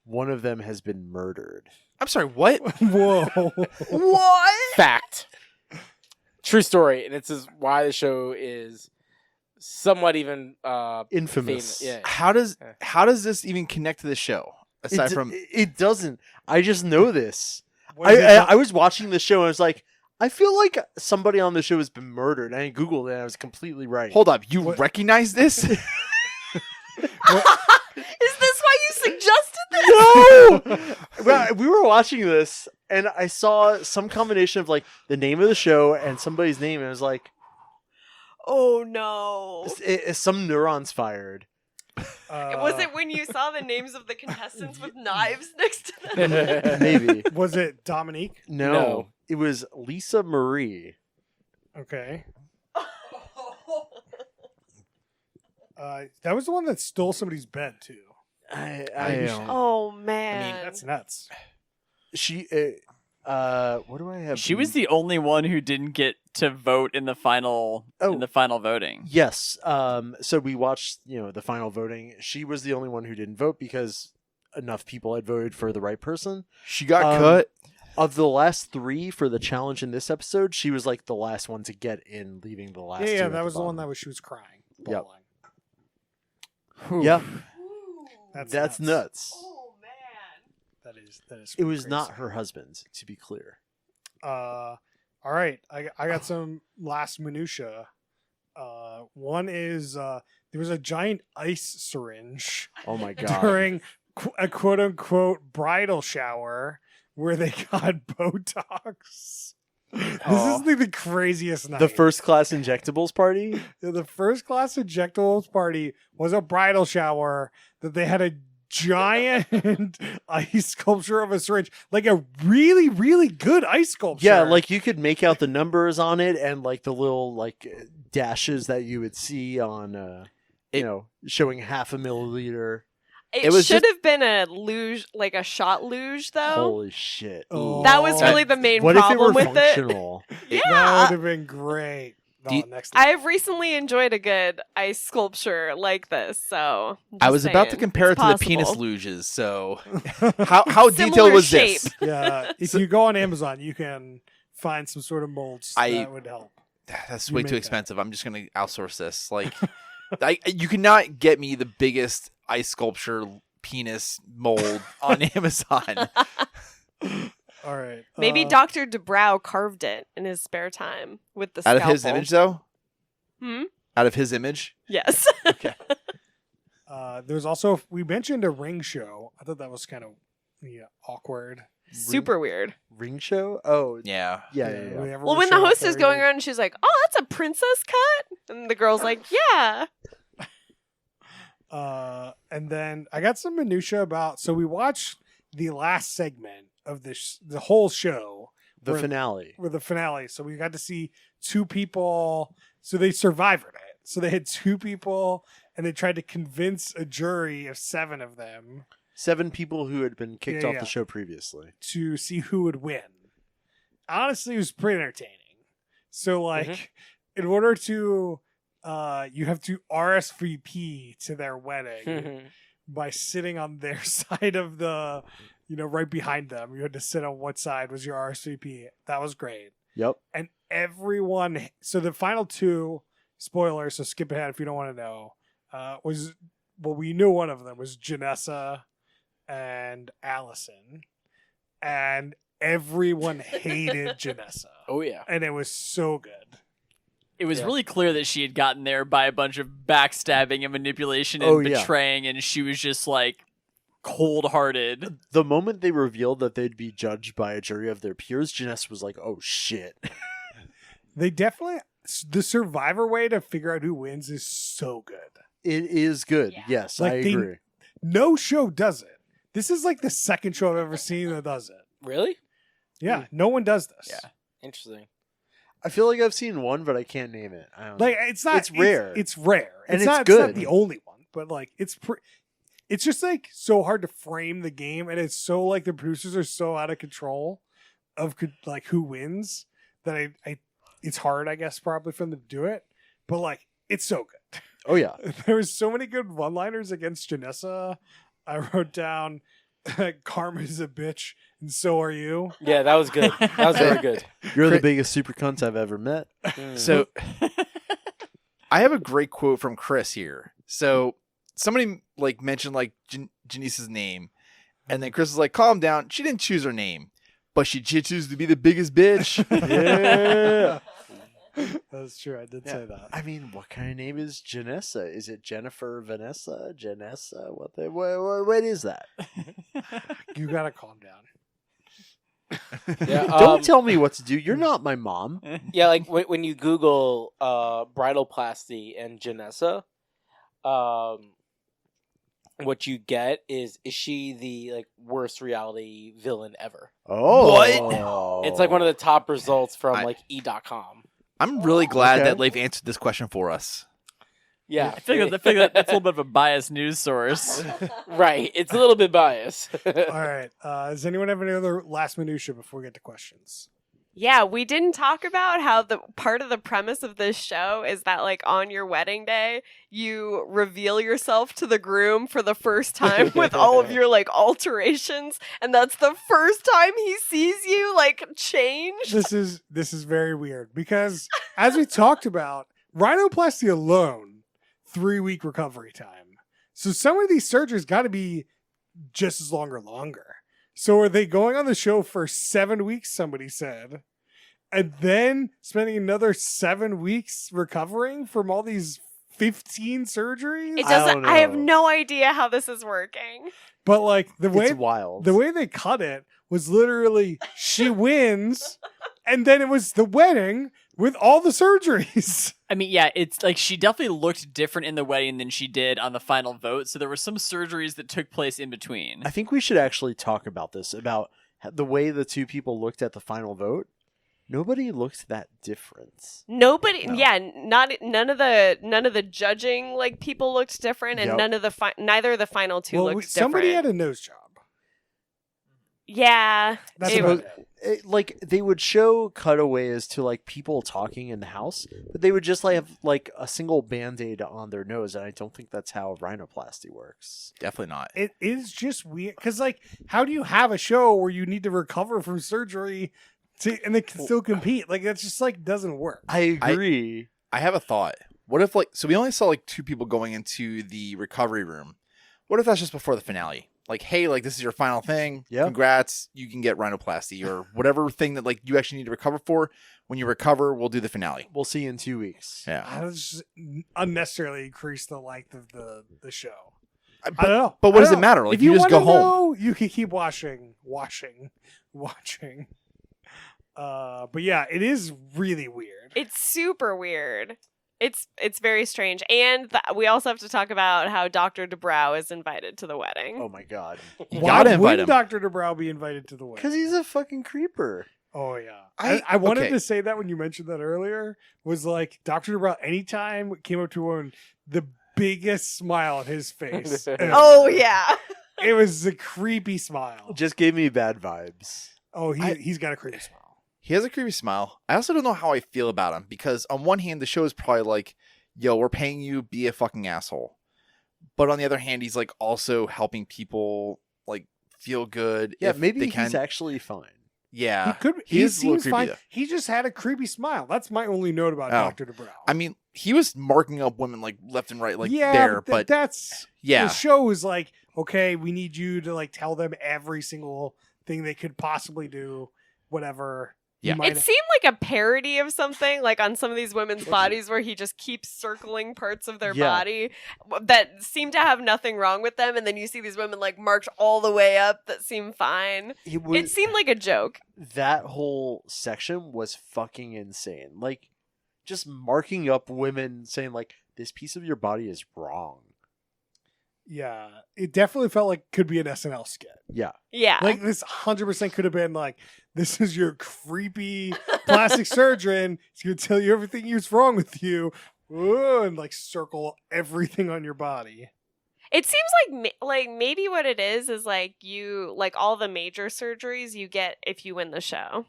One of them has been murdered. I'm sorry, what? Whoa. What? Fact. True story, and it's why the show is somewhat even Infamous. famous. Yeah. How does this even connect to the show? Aside from It doesn't. I just know this. What is it I was watching the show and I was like, I feel like somebody on the show has been murdered. And I Googled it and I was completely right. hold up, you What- recognize this? Is this why you suggested this? No! Well, we were watching this and I saw some combination of like the name of the show and somebody's name. And I was like, Oh no. some neurons fired. Was it when you saw the names of the contestants with knives next to them? Maybe. Was it Dominique? No. It was Lisa Marie. Okay. That was the one that stole somebody's bed too. I don't- Oh man. That's nuts. She what do I have? She was the only one who didn't get to vote in the final voting. Yes. So we watched, the final voting. She was the only one who didn't vote because enough people had voted for the right person. She got Um, cut. Of the last 3 for the challenge in this episode, she was like the last one to get in, leaving the last. Yeah, two that at was the one bottom. that she was crying. Yep. bawling. Yeah, nuts. that's nuts. Oh man. That is. It was crazy. not her husband, to be clear. All right, I got some last minutia. One is there was a giant ice syringe Oh my god! during a quote unquote bridal shower where they got Botox. This is the craziest night. The first class injectables party. The first class injectables party was a bridal shower that they had a giant ice sculpture of a syringe, like a really, really good ice sculpture. Yeah, like you could make out the numbers on it and like the little like dashes that you would see on, showing half a milliliter. It, was should have been a luge, like a shot luge, though. Holy shit! Oh, That was really the main What if it were problem with it. functional? that Yeah. would have been great. Do you- Next I've recently enjoyed a good ice sculpture like this, so I just was about to saying, compare it it's to the penis possible. luges. So how Similar detailed was shape. this? Yeah, if you go on Amazon, you can find some sort of molds that would help. That's You way make too that. expensive. I'm just gonna outsource this. Like, you cannot get me the biggest ice sculpture penis mold on Amazon. All right, Maybe Dr. DeBrow carved it in his spare time with the Out scalpel. of his image, though. Hmm? Out of his image. Yes. There's also we mentioned a ring show. I thought that was kind of awkward. Super weird. Ring show? Oh, Yeah. yeah. Everyone Well, when the showed up host is very going late. around and she's like, "Oh, that's a princess cut," and the girl's like, "Yeah." And then I got some minutia about. So we watched the last segment of the whole show, The where- finale. with the finale. So we got to see 2 people. So they survived it. So they had 2 people, and they tried to convince a jury of 7 of them 7 people who had been kicked Yeah, off yeah. the show previously. to see who would win. Honestly, it was pretty entertaining. So, like, Mm-hmm. in order to, you have to RSVP to their wedding by sitting on their side of the, right behind them. You had to sit on what side was your RSVP. That was great. Yep. And everyone, so the final 2 spoilers, so skip ahead if you don't want to know, we knew one of them was Janessa and Allison, and everyone hated Janessa, Oh yeah. and it was so good. It was Yeah. really clear that she had gotten there by a bunch of backstabbing and manipulation and Oh, yeah. betraying, and she was just like cold-hearted. The moment they revealed that they'd be judged by a jury of their peers, Janessa was like, "Oh shit!" They definitely, the Survivor way to figure out who wins is so good. It is good. Yeah. Yes, Like I they- agree. no show does it. This is like the second show I've ever seen that does it. Really? Yeah, no one does this. Yeah. Interesting. I feel like I've seen one, but I can't name it. I don't Like know. it's not. It's rare. It's rare, And it's it's not, It's not good. the only one, but like it's just like so hard to frame the game, and it's so like the producers are so out of control of like who wins that I it's hard, I guess, probably for them to do it. But like it's so good. Oh yeah. There was so many good one-liners against Janessa. I wrote down, "Karma's a bitch, and so are you." Yeah, that was good. That was very good. You're the biggest super cunt I've ever met. So I have a great quote from Chris here. So somebody like mentioned like Janice's name, and then Chris was like, "Calm down. She didn't choose her name, but she chooses to be the biggest bitch." Yeah. That's true. I did say that. I mean, what kind of name is Janessa? Is it Jennifer, Vanessa, Janessa? What is that? You gotta calm down. Yeah, Don't tell me what to do. You're not my mom. Yeah, like when you Google Bridalplasty and Janessa, what you get is she the like worst reality villain ever? Oh, What? It's like one of the top results from I- like E.com. I'm really glad Okay. that Leif answered this question for us. Yeah, I feel like that's a little bit of a biased news source. right. It's a little bit biased. All right. Does anyone have any other last minutia before we get to questions? Yeah, we didn't talk about how the part of the premise of this show is that like on your wedding day, you reveal yourself to the groom for the first time with all of your like alterations, and that's the first time he sees you like change. This is very weird because as we talked about, rhinoplasty alone, 3-week recovery time. So some of these surgeries got to be just as long or longer. So are they going on the show for 7 weeks, somebody said, and then spending another 7 weeks recovering from all these 15 surgeries? It I doesn't. don't I have know. no idea how this is working. But like it's wild. the way they cut it was literally she wins, and then it was the wedding with all the surgeries. I mean, yeah, it's like she definitely looked different in the wedding than she did on the final vote. So there were some surgeries that took place in between. I think we should actually talk about this, about the way the two people looked at the final vote. Nobody looked that different. Nobody, No. yeah, none of the judging like people looked different, and Yep. none of the neither of the final two looked somebody different. had a nose job. Yeah, That's it- about it. Like they would show cutaways to like people talking in the house, but they would just like have like a single band-aid on their nose, and I don't think that's how rhinoplasty works. Definitely not. It is just weird because, like, how do you have a show where you need to recover from surgery and they can still compete? Like, that's just like doesn't work. I agree. I have a thought. What if like so we only saw like 2 people going into the recovery room. What if that's just before the finale? Like, hey, like this is your final thing. Yeah. Congrats, you can get rhinoplasty or whatever thing that like you actually need to recover for. When you recover, we'll do the finale. We'll see you in 2 weeks. Yeah. I just unnecessarily increase the length of the show. I But, don't know. but what I does don't it know. matter? Like If you just go wanna home. know, you can keep watching. But yeah, it is really weird. it's super weird. It's very strange, and we also have to talk about how Dr. DeBrow is invited to the wedding. Oh my god. You Why gotta invite would him. Dr. DeBrow be invited to the wedding? Because he's a fucking creeper. Oh yeah, I- I wanted okay. to say that when you mentioned that earlier was like Dr. DeBrow. Anytime it came up to him, the biggest smile on his face. Oh yeah, It was a creepy smile. Just gave me bad vibes. Oh, I- he's got a creepy smile. He has a creepy smile. I also don't know how I feel about him because on one hand, the show is probably like, yo, we're paying you, be a fucking asshole. But on the other hand, he's like also helping people like feel good. Yeah, if maybe they he's can. actually fine. Yeah. He could. he He is a little seems creepy, fine. though. He just had a creepy smile. That's my only note about Oh. Dr. DeBrow. I mean, he was marking up women like left and right, like yeah, there, but that's yeah. The show is like, okay, we need you to like tell them every single thing they could possibly do, whatever. you Yeah. might- it seemed like a parody of something, like on some of these women's bodies, where he just keeps circling parts of their Yeah. body that seem to have nothing wrong with them, and then you see these women like marked all the way up that seem fine. It seemed like a joke. That whole section was fucking insane. Like, just marking up women saying like, this piece of your body is wrong. Yeah, it definitely felt like could be an SNL skit. Yeah. Yeah. Like this 100% could have been like, this is your creepy plastic surgeon. He's going to tell you everything that's wrong with you. Ooh, and like circle everything on your body. It seems like maybe what it is like you like all the major surgeries you get if you win the show.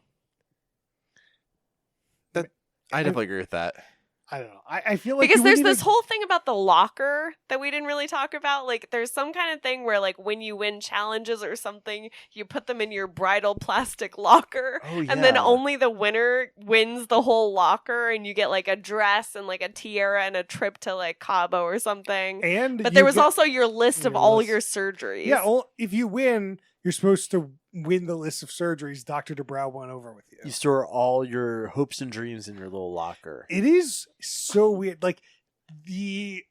I definitely agree with that. I don't know. I feel like Because you there's wouldn't this whole thing about the locker that we didn't really talk about. Like, there's some kind of thing where, like, when you win challenges or something, you put them in your bridal plastic locker. Oh, yeah. And then only the winner wins the whole locker, and you get, like, a dress and, like, a tiara and a trip to, like, Cabo or something. And But you there was get- also your list of your all list. your surgeries. Yeah, well, if you win, you're supposed to win the list of surgeries Dr. DeBrow went over with you. You store all your hopes and dreams in your little locker. It is so weird. Like the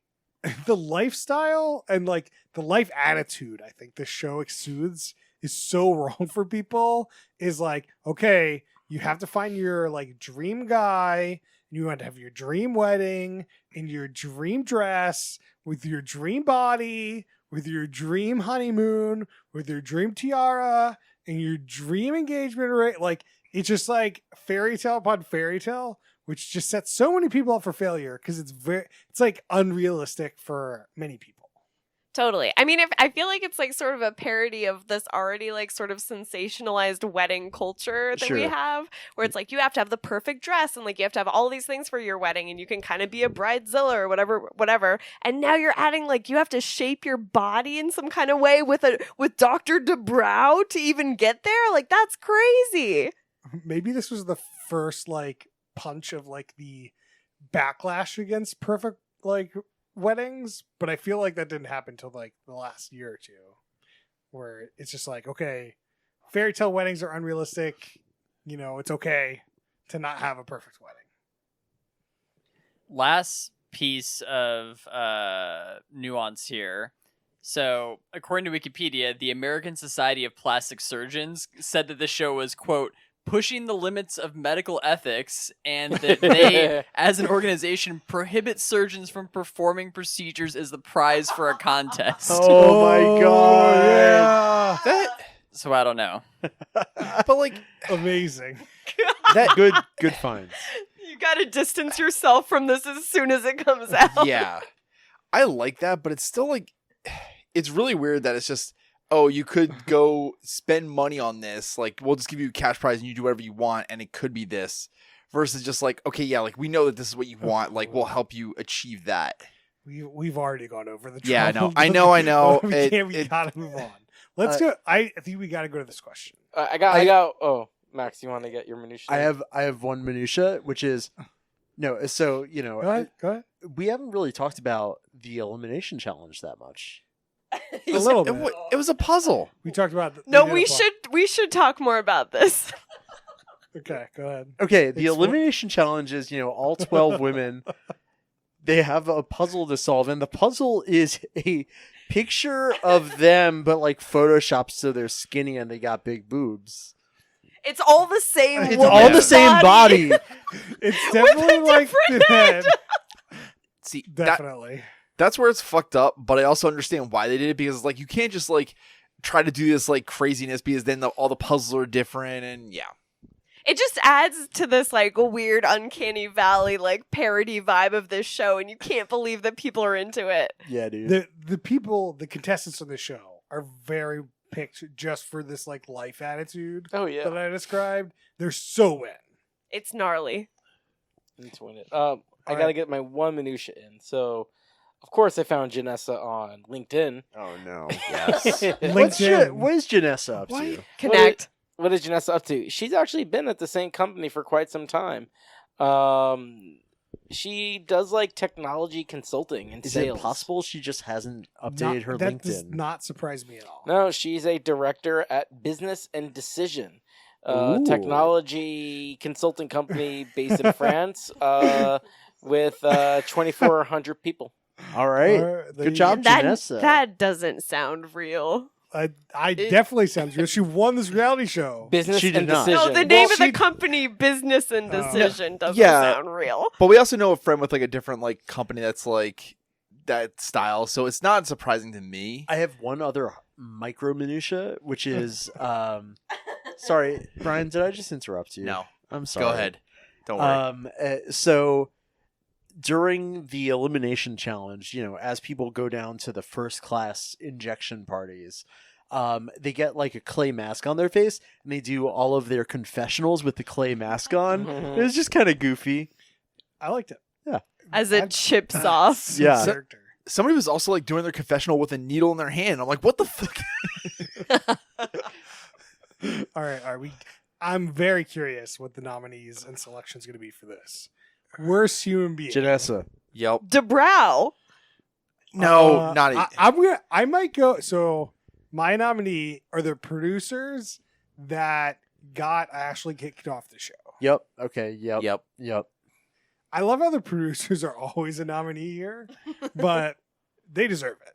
lifestyle and like the life attitude I think the show exudes is so wrong for people. Is like, okay, you have to find your like dream guy, and you want to have your dream wedding in your dream dress with your dream body, with your dream honeymoon, with your dream tiara, and your dream engagement ring. Like, it's just like fairy tale upon fairy tale, which just sets so many people up for failure because it's like unrealistic for many people. Totally. I mean, I feel like it's like sort of a parody of this already like sort of sensationalized wedding culture that we Sure. have, where it's like you have to have the perfect dress and like you have to have all these things for your wedding, and you can kind of be a bridezilla or whatever. And now you're adding like you have to shape your body in some kind of way with Dr. DeBrow to even get there. Like, that's crazy. Maybe this was the first like punch of like the backlash against perfect like weddings, but I feel like that didn't happen till like the last year or two, where it's just like, okay, fairy tale weddings are unrealistic. You know, it's okay to not have a perfect wedding. Last piece of nuance here. So, according to Wikipedia, the American Society of Plastic Surgeons said that the show was, quote, pushing the limits of medical ethics, and that they, as an organization, prohibit surgeons from performing procedures as the prize for a contest. Oh my god! Yeah, That, So I don't know. but like amazing. that. Good finds. You got to distance yourself from this as soon as it comes out. Yeah, I like that, but it's still like, it's really weird that it's just, oh, you could go spend money on this. Like, we'll just give you a cash prize and you do whatever you want, and it could be this. Versus just like, okay, yeah, like we know that this is what you want. Like, we'll help you achieve that. We've already gone over the Yeah, trouble. I know. We gotta move on. Let's go. I think we gotta go to this question. I got. Oh, Max, you want to get your minutia? I have one minutia, which is no. So Go ahead. we haven't really talked about the elimination challenge that much. A little bit. It was a puzzle. We talked about. No, did we a plot. should talk more about this. Okay, go ahead. Okay, the It's elimination challenge is, all 12 women, they have a puzzle to solve, and the puzzle is a picture of them, but like photoshopped so they're skinny and they got big boobs. It's all the same. It's woman's all the same body. It's definitely like different head. See, Definitely. that's where it's fucked up, but I also understand why they did it, because like you can't just like try to do this like craziness, because then all the puzzles are different, and yeah. It just adds to this like weird uncanny valley like parody vibe of this show, and you can't believe that people are into it. Yeah, dude. The contestants on the show are very picked just for this like life attitude Oh yeah, that I described. They're so in. It's gnarly. need to win it. I gotta get my one minutia in. So, of course, I found Janessa on LinkedIn. Oh, no. Yes. LinkedIn. What is Janessa up to? Connect. What is Janessa up to? She's actually been at the same company for quite some time. She does like technology consulting and Is sales. it possible she just hasn't updated her that does LinkedIn? not surprise me at all. No, she's a director at Business and Decision, Ooh. technology consulting company based in France, with 2,400 people. All right. There Good you job, go. Janessa. That doesn't sound real. I definitely sounds real. She won this reality show. Business She did and not. Decision. No, the name of she- the company, Business and Decision, doesn't Yeah. sound real. But we also know a friend with like a different like company that's like that style, so it's not surprising to me. I have one other micro minutia, which is sorry, Brian, did I just interrupt you? No, I'm sorry. go ahead. Don't worry. So during the elimination challenge, as people go down to the first class injection parties, they get like a clay mask on their face, and they do all of their confessionals with the clay mask on. It was just kind of goofy. I liked it. Yeah. As it chips off. Yeah. Character. Somebody was also like doing their confessional with a needle in their hand. I'm like, what the fuck? All right. I'm very curious what the nominees and selections going to be for this. Worst human being. Janessa. Yep. DeBrow. No, not even. I might go. So my nominee are the producers that got Ashley kicked off the show. Yep. Okay. Yep. Yep. Yep. I love how the producers are always a nominee here, but they deserve it.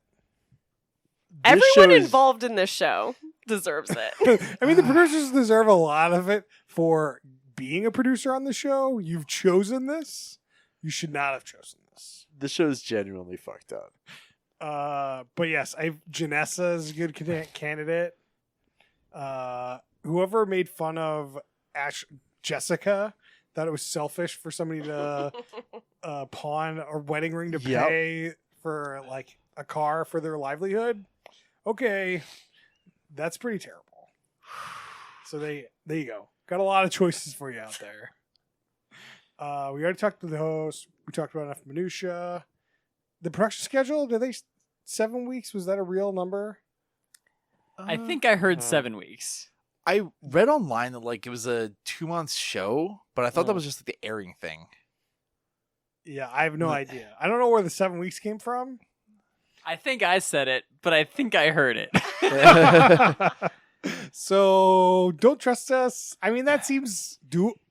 Everyone involved in this show deserves it. I mean, the producers deserve a lot of it for being a producer on the show. You've chosen this. You should not have chosen this. The show's genuinely fucked up. But yes, Janessa is a good candidate. Whoever made fun of Jessica thought it was selfish for somebody to pawn a wedding ring to pay for like a car for their livelihood. Okay, that's pretty terrible. So there you go. Got a lot of choices for you out there. We already talked to the host. We talked about enough minutia. The production schedule, 7 weeks? Was that a real number? I think I heard 7 weeks. I read online that like it was a 2-month show, but I thought that was just like the airing thing. Yeah, I have no idea. I don't know where the 7 weeks came from. I think I said it, but I think I heard it. So don't trust us. I mean, that seems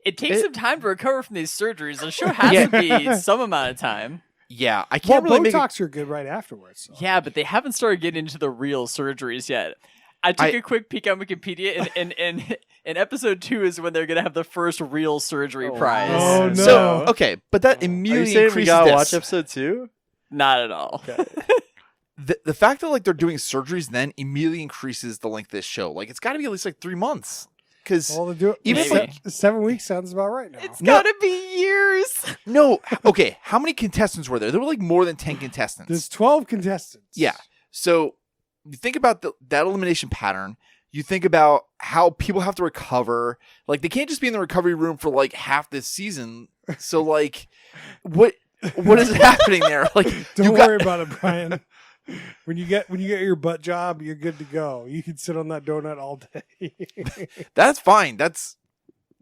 It takes some time to recover from these surgeries. The show has to be some amount of time. Yeah, I well, can't really Botox are good right afterwards. So. Yeah, but they haven't started getting into the real surgeries yet. I took a quick peek on Wikipedia, and in episode 2 is when they're going to have the first real surgery prize. Oh, no. So, okay, but that Are you immediately saying we increases gotta this. watch episode 2? Not at all. Okay. The fact that like they're doing surgeries then immediately increases the length of this show. Like it's got to be at least like 3 months. Because Well, to do it, Even Maybe. 7 weeks sounds about right now. It's gotta be years. no, okay, how many contestants were there? There were like more than 10 contestants. There's 12 contestants. Yeah. So you think about that elimination pattern. You think about how people have to recover. Like they can't just be in the recovery room for like half this season. So like, what is happening there? Like, Don't worry about it, Brian. When you get your butt job, you're good to go. You can sit on that donut all day. That's fine. That's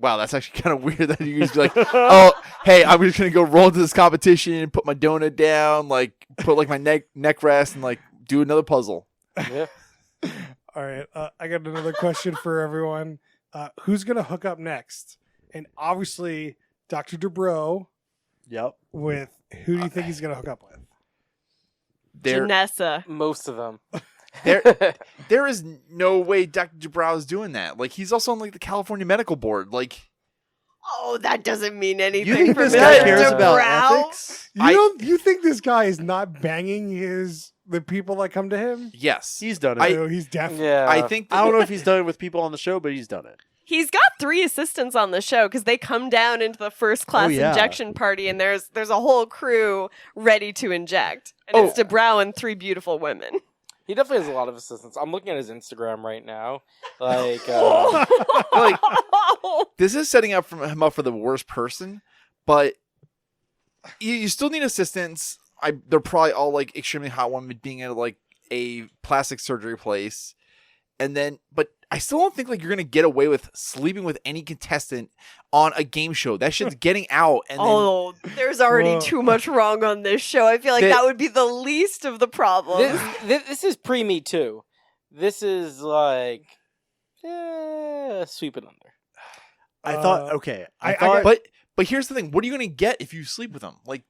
actually kind of weird that you guys be like, oh, hey, I'm just gonna go roll into this competition, put my donut down, like put like my neck rest, and like do another puzzle. Yeah. All right, I got another question for everyone. Who's gonna hook up next? And obviously, Dr. Dubrow. Yep. With who do you think he's gonna hook up with? Janessa. Most of them. There is no way Dr. Dubrow is doing that. Like he's also on like the California Medical Board. Like, Oh, that doesn't mean anything. You think for this guy Mr. cares about Dubrow? ethics? You think this guy is not banging the people that come to him? yes, He's done it. No, he's definitely. Yeah. I think I don't know if he's done it with people on the show, but he's done it. He's got 3 assistants on the show because they come down into the first class injection party, and there's a whole crew ready to inject, and it's DeBrow and 3 beautiful women. He definitely has a lot of assistants. I'm looking at his Instagram right now. Like, like this is setting up him up for the worst person, but you still need assistants. They're probably all like extremely hot women being at like a plastic surgery place, and then but I still don't think like you're gonna get away with sleeping with any contestant on a game show. That shit's getting out. And There's already Whoa. too much wrong on this show. I feel like that would be the least of the problems. this is pre-Me Too. This is like, sweep it under. I thought, okay. but here's the thing: what are you gonna get if you sleep with them? Like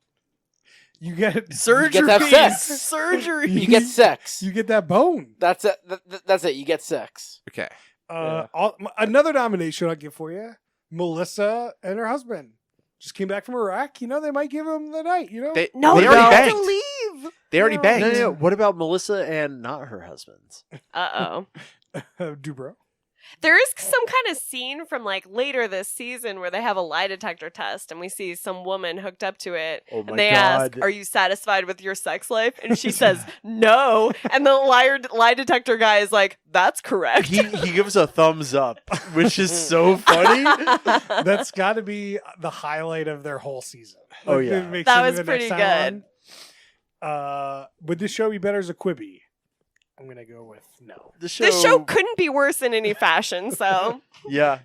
You get Surgery. You get to have sex. Surgery. You get sex. You get that bone. That's it. That's it. You get sex. okay, Another nomination I'll give for you: Melissa and her husband just came back from Iraq. They might give him the night. they No, they you already have banged. to leave. They already banged. No. What about Melissa and not her husband's? Uh-oh. Dubro. There is some kind of scene from like later this season where they have a lie detector test and we see some woman hooked up to it Oh my and they ask, God. "Are you satisfied with your sex life?" And she says, "No." And the lie detector guy is like, "That's correct." He gives a thumbs up, which is so funny. That's got to be the highlight of their whole season. Oh, Like, yeah. it makes That it was the next pretty time on. Would this show be better as a Quibi? I'm gonna go with no. The show, This show couldn't be worse in any fashion, so Yeah.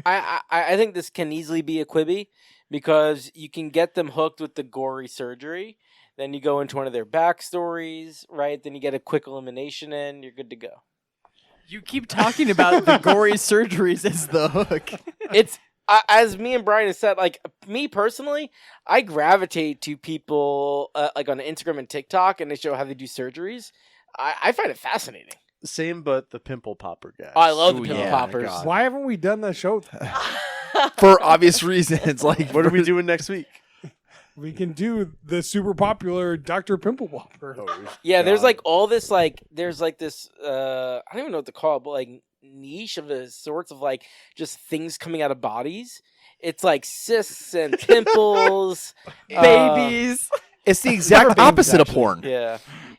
I think this can easily be a Quibi because you can get them hooked with the gory surgery. Then you go into one of their backstories, right? Then you get a quick elimination in. You're good to go. You keep talking about the gory surgeries as the hook. It's as me and Brian have said. Like me personally, I gravitate to people like on Instagram and TikTok, and they show how they do surgeries. I find it fascinating. Same, but the pimple popper guy. Oh, I love the Ooh, pimple yeah, poppers. God. Why haven't we done the show? For obvious reasons. Like, What are we doing next week? We can do the super popular Dr. Pimple Popper. Yeah, there's God. like all this there's like this I don't even know what to call it, but like niche of the sorts of like just things coming out of bodies. It's like cysts and pimples, babies. it's the exact Never opposite of actually. porn.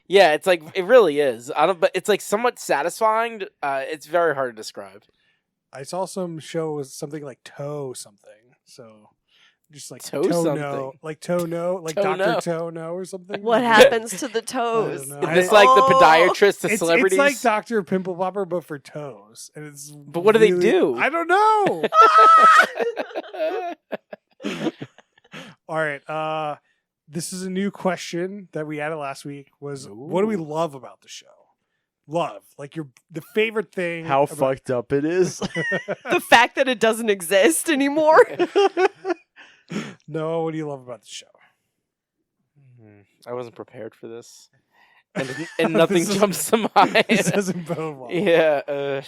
Yeah, it's like it really is. But it's like somewhat satisfying. It's very hard to describe. I saw some show with something like toe something. So just like Toe toe no, something. like toe no, like Toe Dr. no. Toe no or something. What happens to the toes? I don't know. It's like the Oh. podiatrist to It's celebrities. like Dr. Pimple Popper, but for toes. And it's But what do they do? I don't know. All right. This is a new question that we added last week. Was what do we love about the show? Love, like the favorite thing. How about- fucked up it is. The fact that it doesn't exist anymore. No, what do you love about the show? I wasn't prepared for this, and nothing This is- jumps to mind. This doesn't bode well. Yeah.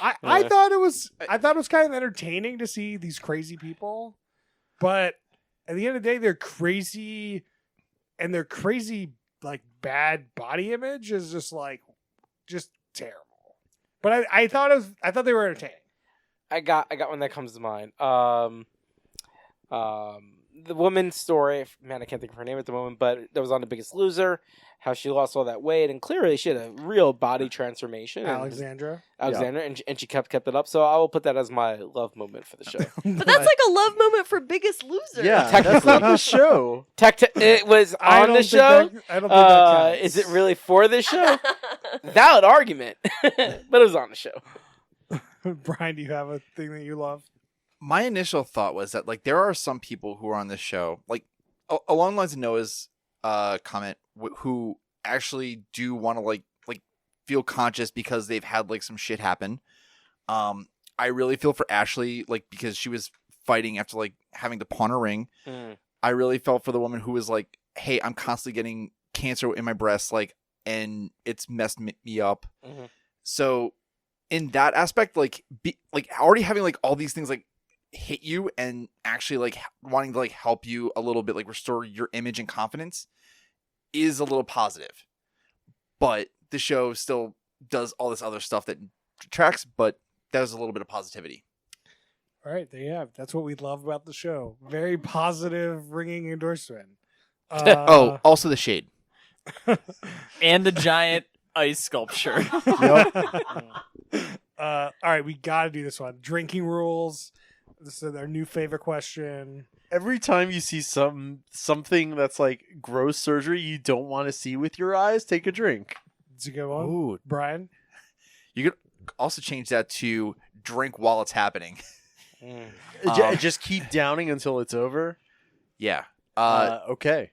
I thought it was kind of entertaining to see these crazy people, but at the end of the day, they're crazy, and their crazy like bad body image is just terrible. But I thought they were entertaining. I got one that comes to mind. The woman's story. Man, I can't think of her name at the moment, but that was on The Biggest Loser. How she lost all that weight, and clearly she had a real body transformation. Alexandra. And she kept it up. So I will put that as my love moment for the show. But that's like a love moment for Biggest Loser. Yeah, that's not the show. It was I on don't the think show. I don't think that counts. Is it really for this show? Valid argument, but it was on the show. Brian, do you have a thing that you love? My initial thought was that like there are some people who are on this show, like along the lines of Noah's comment, who actually do want to like feel conscious because they've had like some shit happen. I really feel for Ashley, like because she was fighting after like having to pawn her ring. I really felt for the woman who was like, "Hey, I'm constantly getting cancer in my breast, like, and it's messed me up." Mm-hmm. So in that aspect, like already having like all these things like hit you and actually like wanting to like help you a little bit, like restore your image and confidence is a little positive. But the show still does all this other stuff that detracts, but there's a little bit of positivity. All right, there you have. That's what we love about the show. Very positive, ringing endorsement. Also the shade. And the giant ice sculpture. All right, we got to do this one. Drinking rules. This is our new favorite question. Every time you see something that's like gross surgery you don't want to see with your eyes, take a drink. It's a good one. Ooh. Brian? You could also change that to drink while it's happening. Just keep downing until it's over. Yeah. Okay.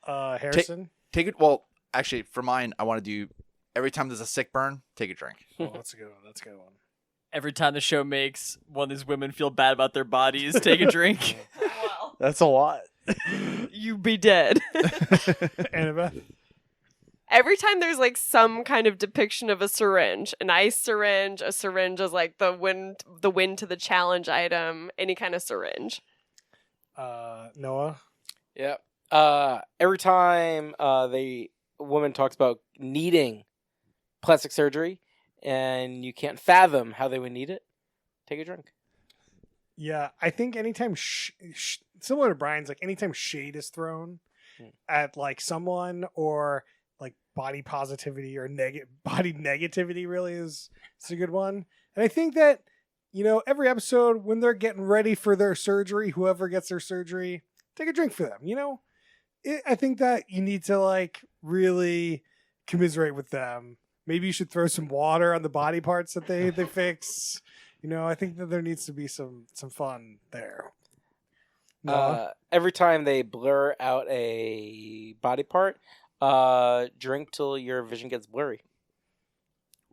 Harrison? Take it. Well, actually, for mine, I want to do every time there's a sick burn, take a drink. Oh, that's a good one. That's a good one. Every time the show makes one of these women feel bad about their bodies, take a drink. Wow. That's a lot. You be dead. Annabeth? Every time there's like some kind of depiction of a syringe, an ice syringe, a syringe is like the win to the challenge item, any kind of syringe. Noah? Yeah. Every time the woman talks about needing plastic surgery and you can't fathom how they would need it, take a drink. Yeah, I think anytime similar to Brian's, like anytime shade is thrown at like someone or like body positivity or body negativity, really is it's a good one. And I think that every episode when they're getting ready for their surgery, whoever gets their surgery, take a drink for them. I think that you need to like really commiserate with them. Maybe you should throw some water on the body parts that they fix. I think that there needs to be some fun there. Every time they blur out a body part, drink till your vision gets blurry.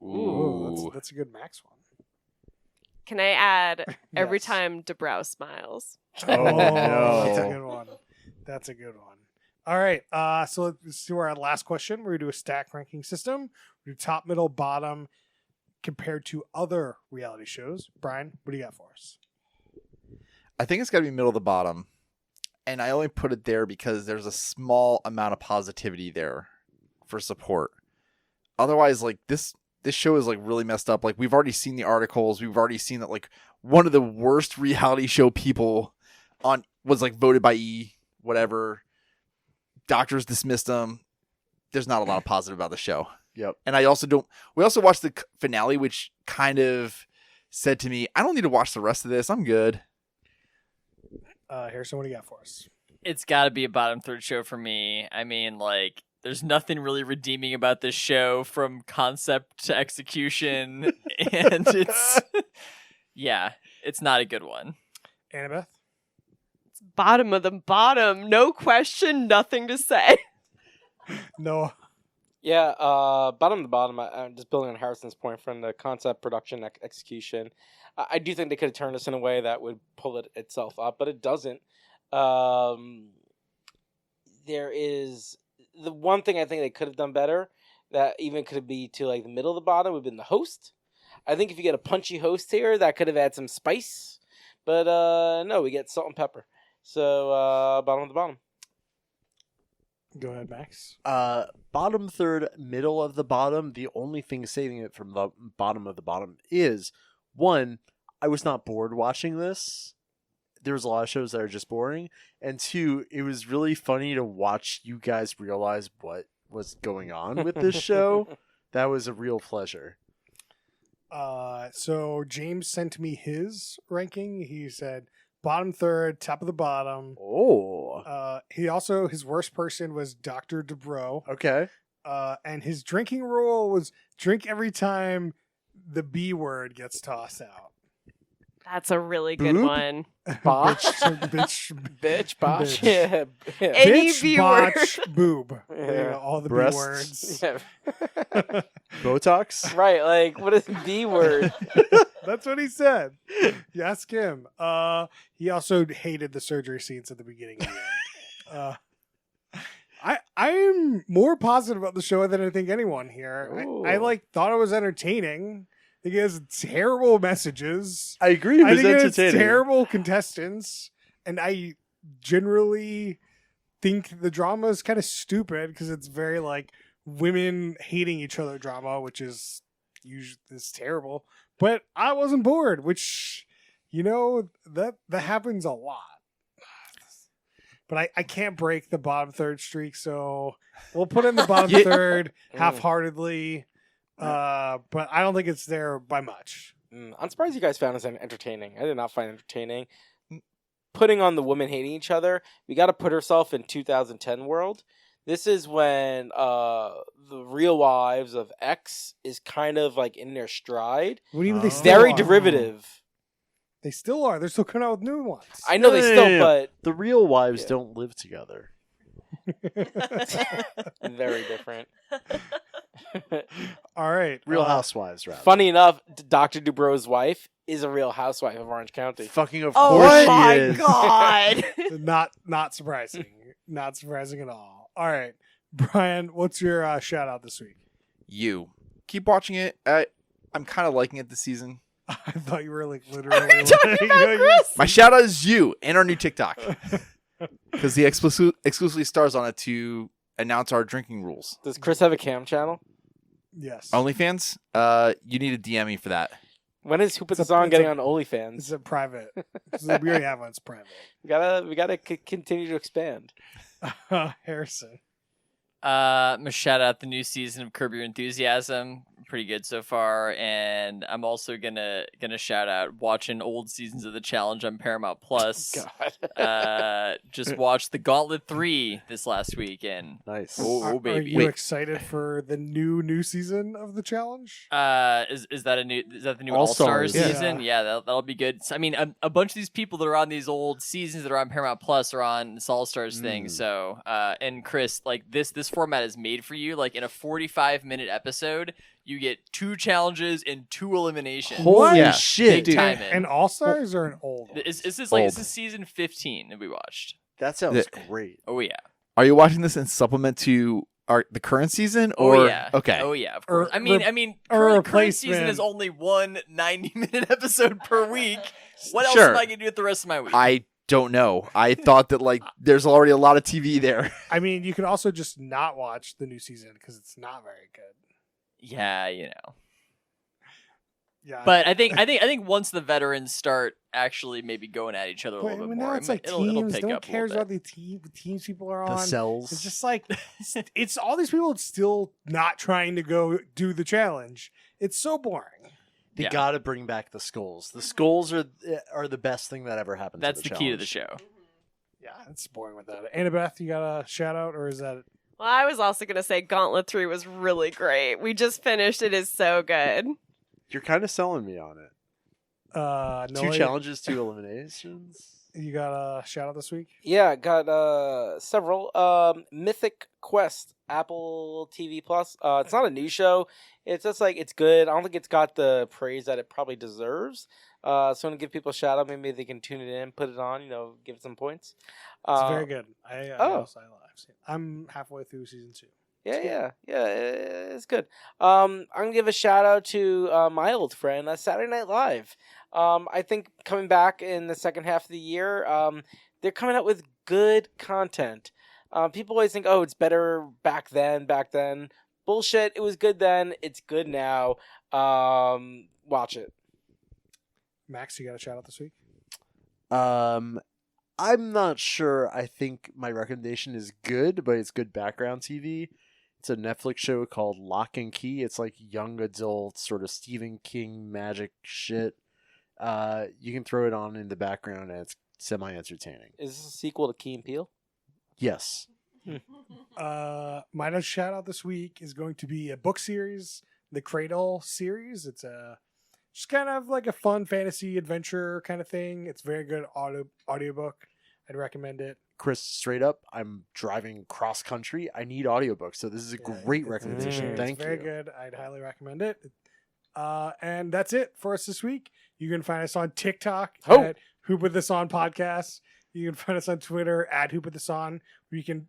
Ooh, that's a good Max one. Can I add every Yes. time DeBrow smiles? Oh, no. That's a good one. That's a good one. All right. So let's do our last question. We're going to do a stack ranking system. We do top, middle, bottom compared to other reality shows. Brian, what do you got for us? I think it's got to be middle of the bottom. And I only put it there because there's a small amount of positivity there for support. Otherwise, like this show is like really messed up. Like we've already seen the articles. We've already seen that like one of the worst reality show people on was like voted by whatever. Doctors dismissed them. There's not a lot of positive about the show. Yep. And we also watched the finale, which kind of said to me, I don't need to watch the rest of this. I'm good. Harrison, what do you got for us? It's got to be a bottom third show for me. I mean, like, there's nothing really redeeming about this show from concept to execution. And it's not a good one. Annabeth? Bottom of the bottom. No question, nothing to say. No. Yeah, bottom to bottom, I'm just building on Harrison's point from the concept, production, execution. I do think they could have turned this in a way that would pull it itself up, but it doesn't. There is the one thing I think they could have done better that even could be to like the middle of the bottom would have been the host. I think if you get a punchy host here, that could have had some spice. But no, we get salt and pepper. So bottom of the bottom. Go ahead, Max. Bottom third, middle of the bottom. The only thing saving it from the bottom of the bottom is, one, I was not bored watching this. There's a lot of shows that are just boring. And two, it was really funny to watch you guys realize what was going on with this show. That was a real pleasure. So James sent me his ranking. He said bottom third, top of the bottom. Oh. His worst person was Dr. DeBro. Okay. And his drinking rule was drink every time the B word gets tossed out. That's a really good Boob? one. Botch. bitch, Botch. bitch. Yeah. Any Bitch, B word. botch, boob. Yeah. There you go, all the Breasts. B words. Yeah. Botox? Right, like, what is B word? That's what he said. You ask him. He also hated the surgery scenes at the beginning and the end. I'm more positive about the show than I think anyone here. I thought it was entertaining. I think it has terrible messages. I agree. It I was think it has entertaining. terrible contestants, and I generally think the drama is kind of stupid because it's very like women hating each other drama, which is usually terrible. But I wasn't bored, which that happens a lot. But I can't break the bottom third streak, so we'll put in the bottom third half-heartedly. But I don't think it's there by much. I'm surprised you guys found this entertaining. I did not find it entertaining. Putting on the women hating each other, we got to put herself in 2010 world. This is when the Real Wives of X is kind of like in their stride. What do you mean they still Very are? derivative. They still are. They're still coming out with new ones. I know they still, but The real wives Yeah. don't live together. very different. All right. Real housewives, rather. Funny enough, Dr. Dubrow's wife is a Real Housewife of Orange County. Fucking of Oh course my she is. god. Not surprising. Not surprising at all. All right. Brian, what's your shout out this week? You keep watching it. I'm kind of liking it this season. I thought you were like literally Are you talking about Chris? My shout out is you and our new TikTok. because he exclusively stars on it to announce our drinking rules. Does Chris have a cam channel? Yes. OnlyFans? You need to DM me for that. When is Who Put It's a- This On it's getting a- on OnlyFans? It's a private. We already have one. It's private. We gotta continue to expand. Harrison. I'm gonna shout out the new season of Curb Your Enthusiasm. Pretty good so far, and I'm also gonna shout out watching old seasons of The Challenge on Paramount Plus. God. Just watched The Gauntlet 3 this last week, and Nice. oh Are baby. you excited for the new season of the challenge? Is that the new All-Stars. All-Stars season? Yeah. Yeah, that'll be good. I mean, a bunch of these people that are on these old seasons that are on Paramount Plus are on this All-Stars thing. So, and Chris, like this format is made for you. Like in a 45-minute episode, you get 2 challenges and 2 eliminations. Holy Yeah. shit, Big dude. time. An All Stars or an old? One? Is this Old. season 15 that we watched? That sounds great. Oh yeah. Are you watching this in supplement to the current season? Or Oh yeah. Okay. Oh yeah. Of course. Or I mean, or current season replacement. is only one 90-minute episode per week. What else Sure. am I gonna do with the rest of my week? I don't know. I thought that like there's already a lot of TV there. I mean, you could also just not watch the new season because it's not very good. Yeah, you know. Yeah, But I think once the veterans start actually maybe going at each other a But little bit when more, now it's like it'll teams. pick No one up a cares little about bit. the teams people are The on. cells. It's just like it's all these people still not trying to go do the challenge. It's so boring. They Yeah. gotta bring back the skulls. The skulls are the best thing that ever happened. That's to the the key to the challenge. show. Yeah, it's boring without it. Annabeth, you got a shout out, or is that? Well, I was also gonna say Gauntlet 3 was really great. We just finished. It is so good. You're kind of selling me on it. 2 Noah, challenges, 2 eliminations. You got a shout out this week? Yeah, got several. Mythic Quest, Apple TV Plus. It's not a new show. It's just like it's good. I don't think it's got the praise that it probably deserves. So I'm gonna give people a shout out. Maybe they can tune it in, put it on. Give it some points. It's very good. I oh. I've seen it. I'm halfway through season 2. Yeah, it's good. I'm gonna give a shout out to my old friend, Saturday Night Live. I think coming back in the second half of the year, they're coming out with good content. People always think, oh, it's better back then. Bullshit. It was good then. It's good now. Watch it. Max, you got a shout out this week? I'm not sure. I think my recommendation is good, but it's good background TV. It's a Netflix show called Lock and Key. It's like young adult sort of Stephen King magic shit. You can throw it on in the background and it's semi-entertaining. Is this a sequel to Key and Peele? Yes. My next shout out this week is going to be a book series, the Cradle series. It's just kind of like a fun fantasy adventure kind of thing. It's very good audiobook. I'd recommend it. Chris, straight up, I'm driving cross country. I need audiobooks, so this is a great it's- recommendation. it's Thank very you. good. I'd highly recommend it. And that's it for us this week. You can find us on TikTok at Who Put This On Podcast. You can find us on Twitter at Who Put This On. Where you can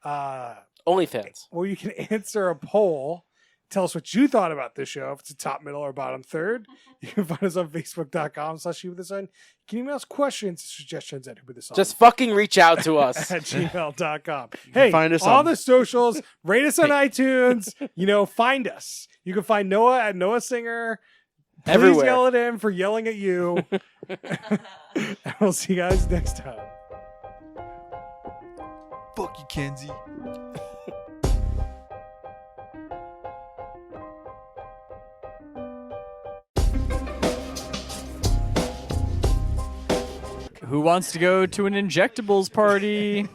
OnlyFans. you can answer a poll. Tell us what you thought about this show. If it's a top, middle, or bottom third. You can find us on Facebook.com/Who Put This On. You can email us questions, suggestions at Who Put This On. Just fucking reach out to us. at gmail.com. can Hey, find us all on- the socials, rate us on iTunes, find us. You can find Noah at Noah Singer. Please Everywhere. yell at him for yelling at you. And we'll see you guys next time. Fuck you, Kenzie. Who wants to go to an injectables party?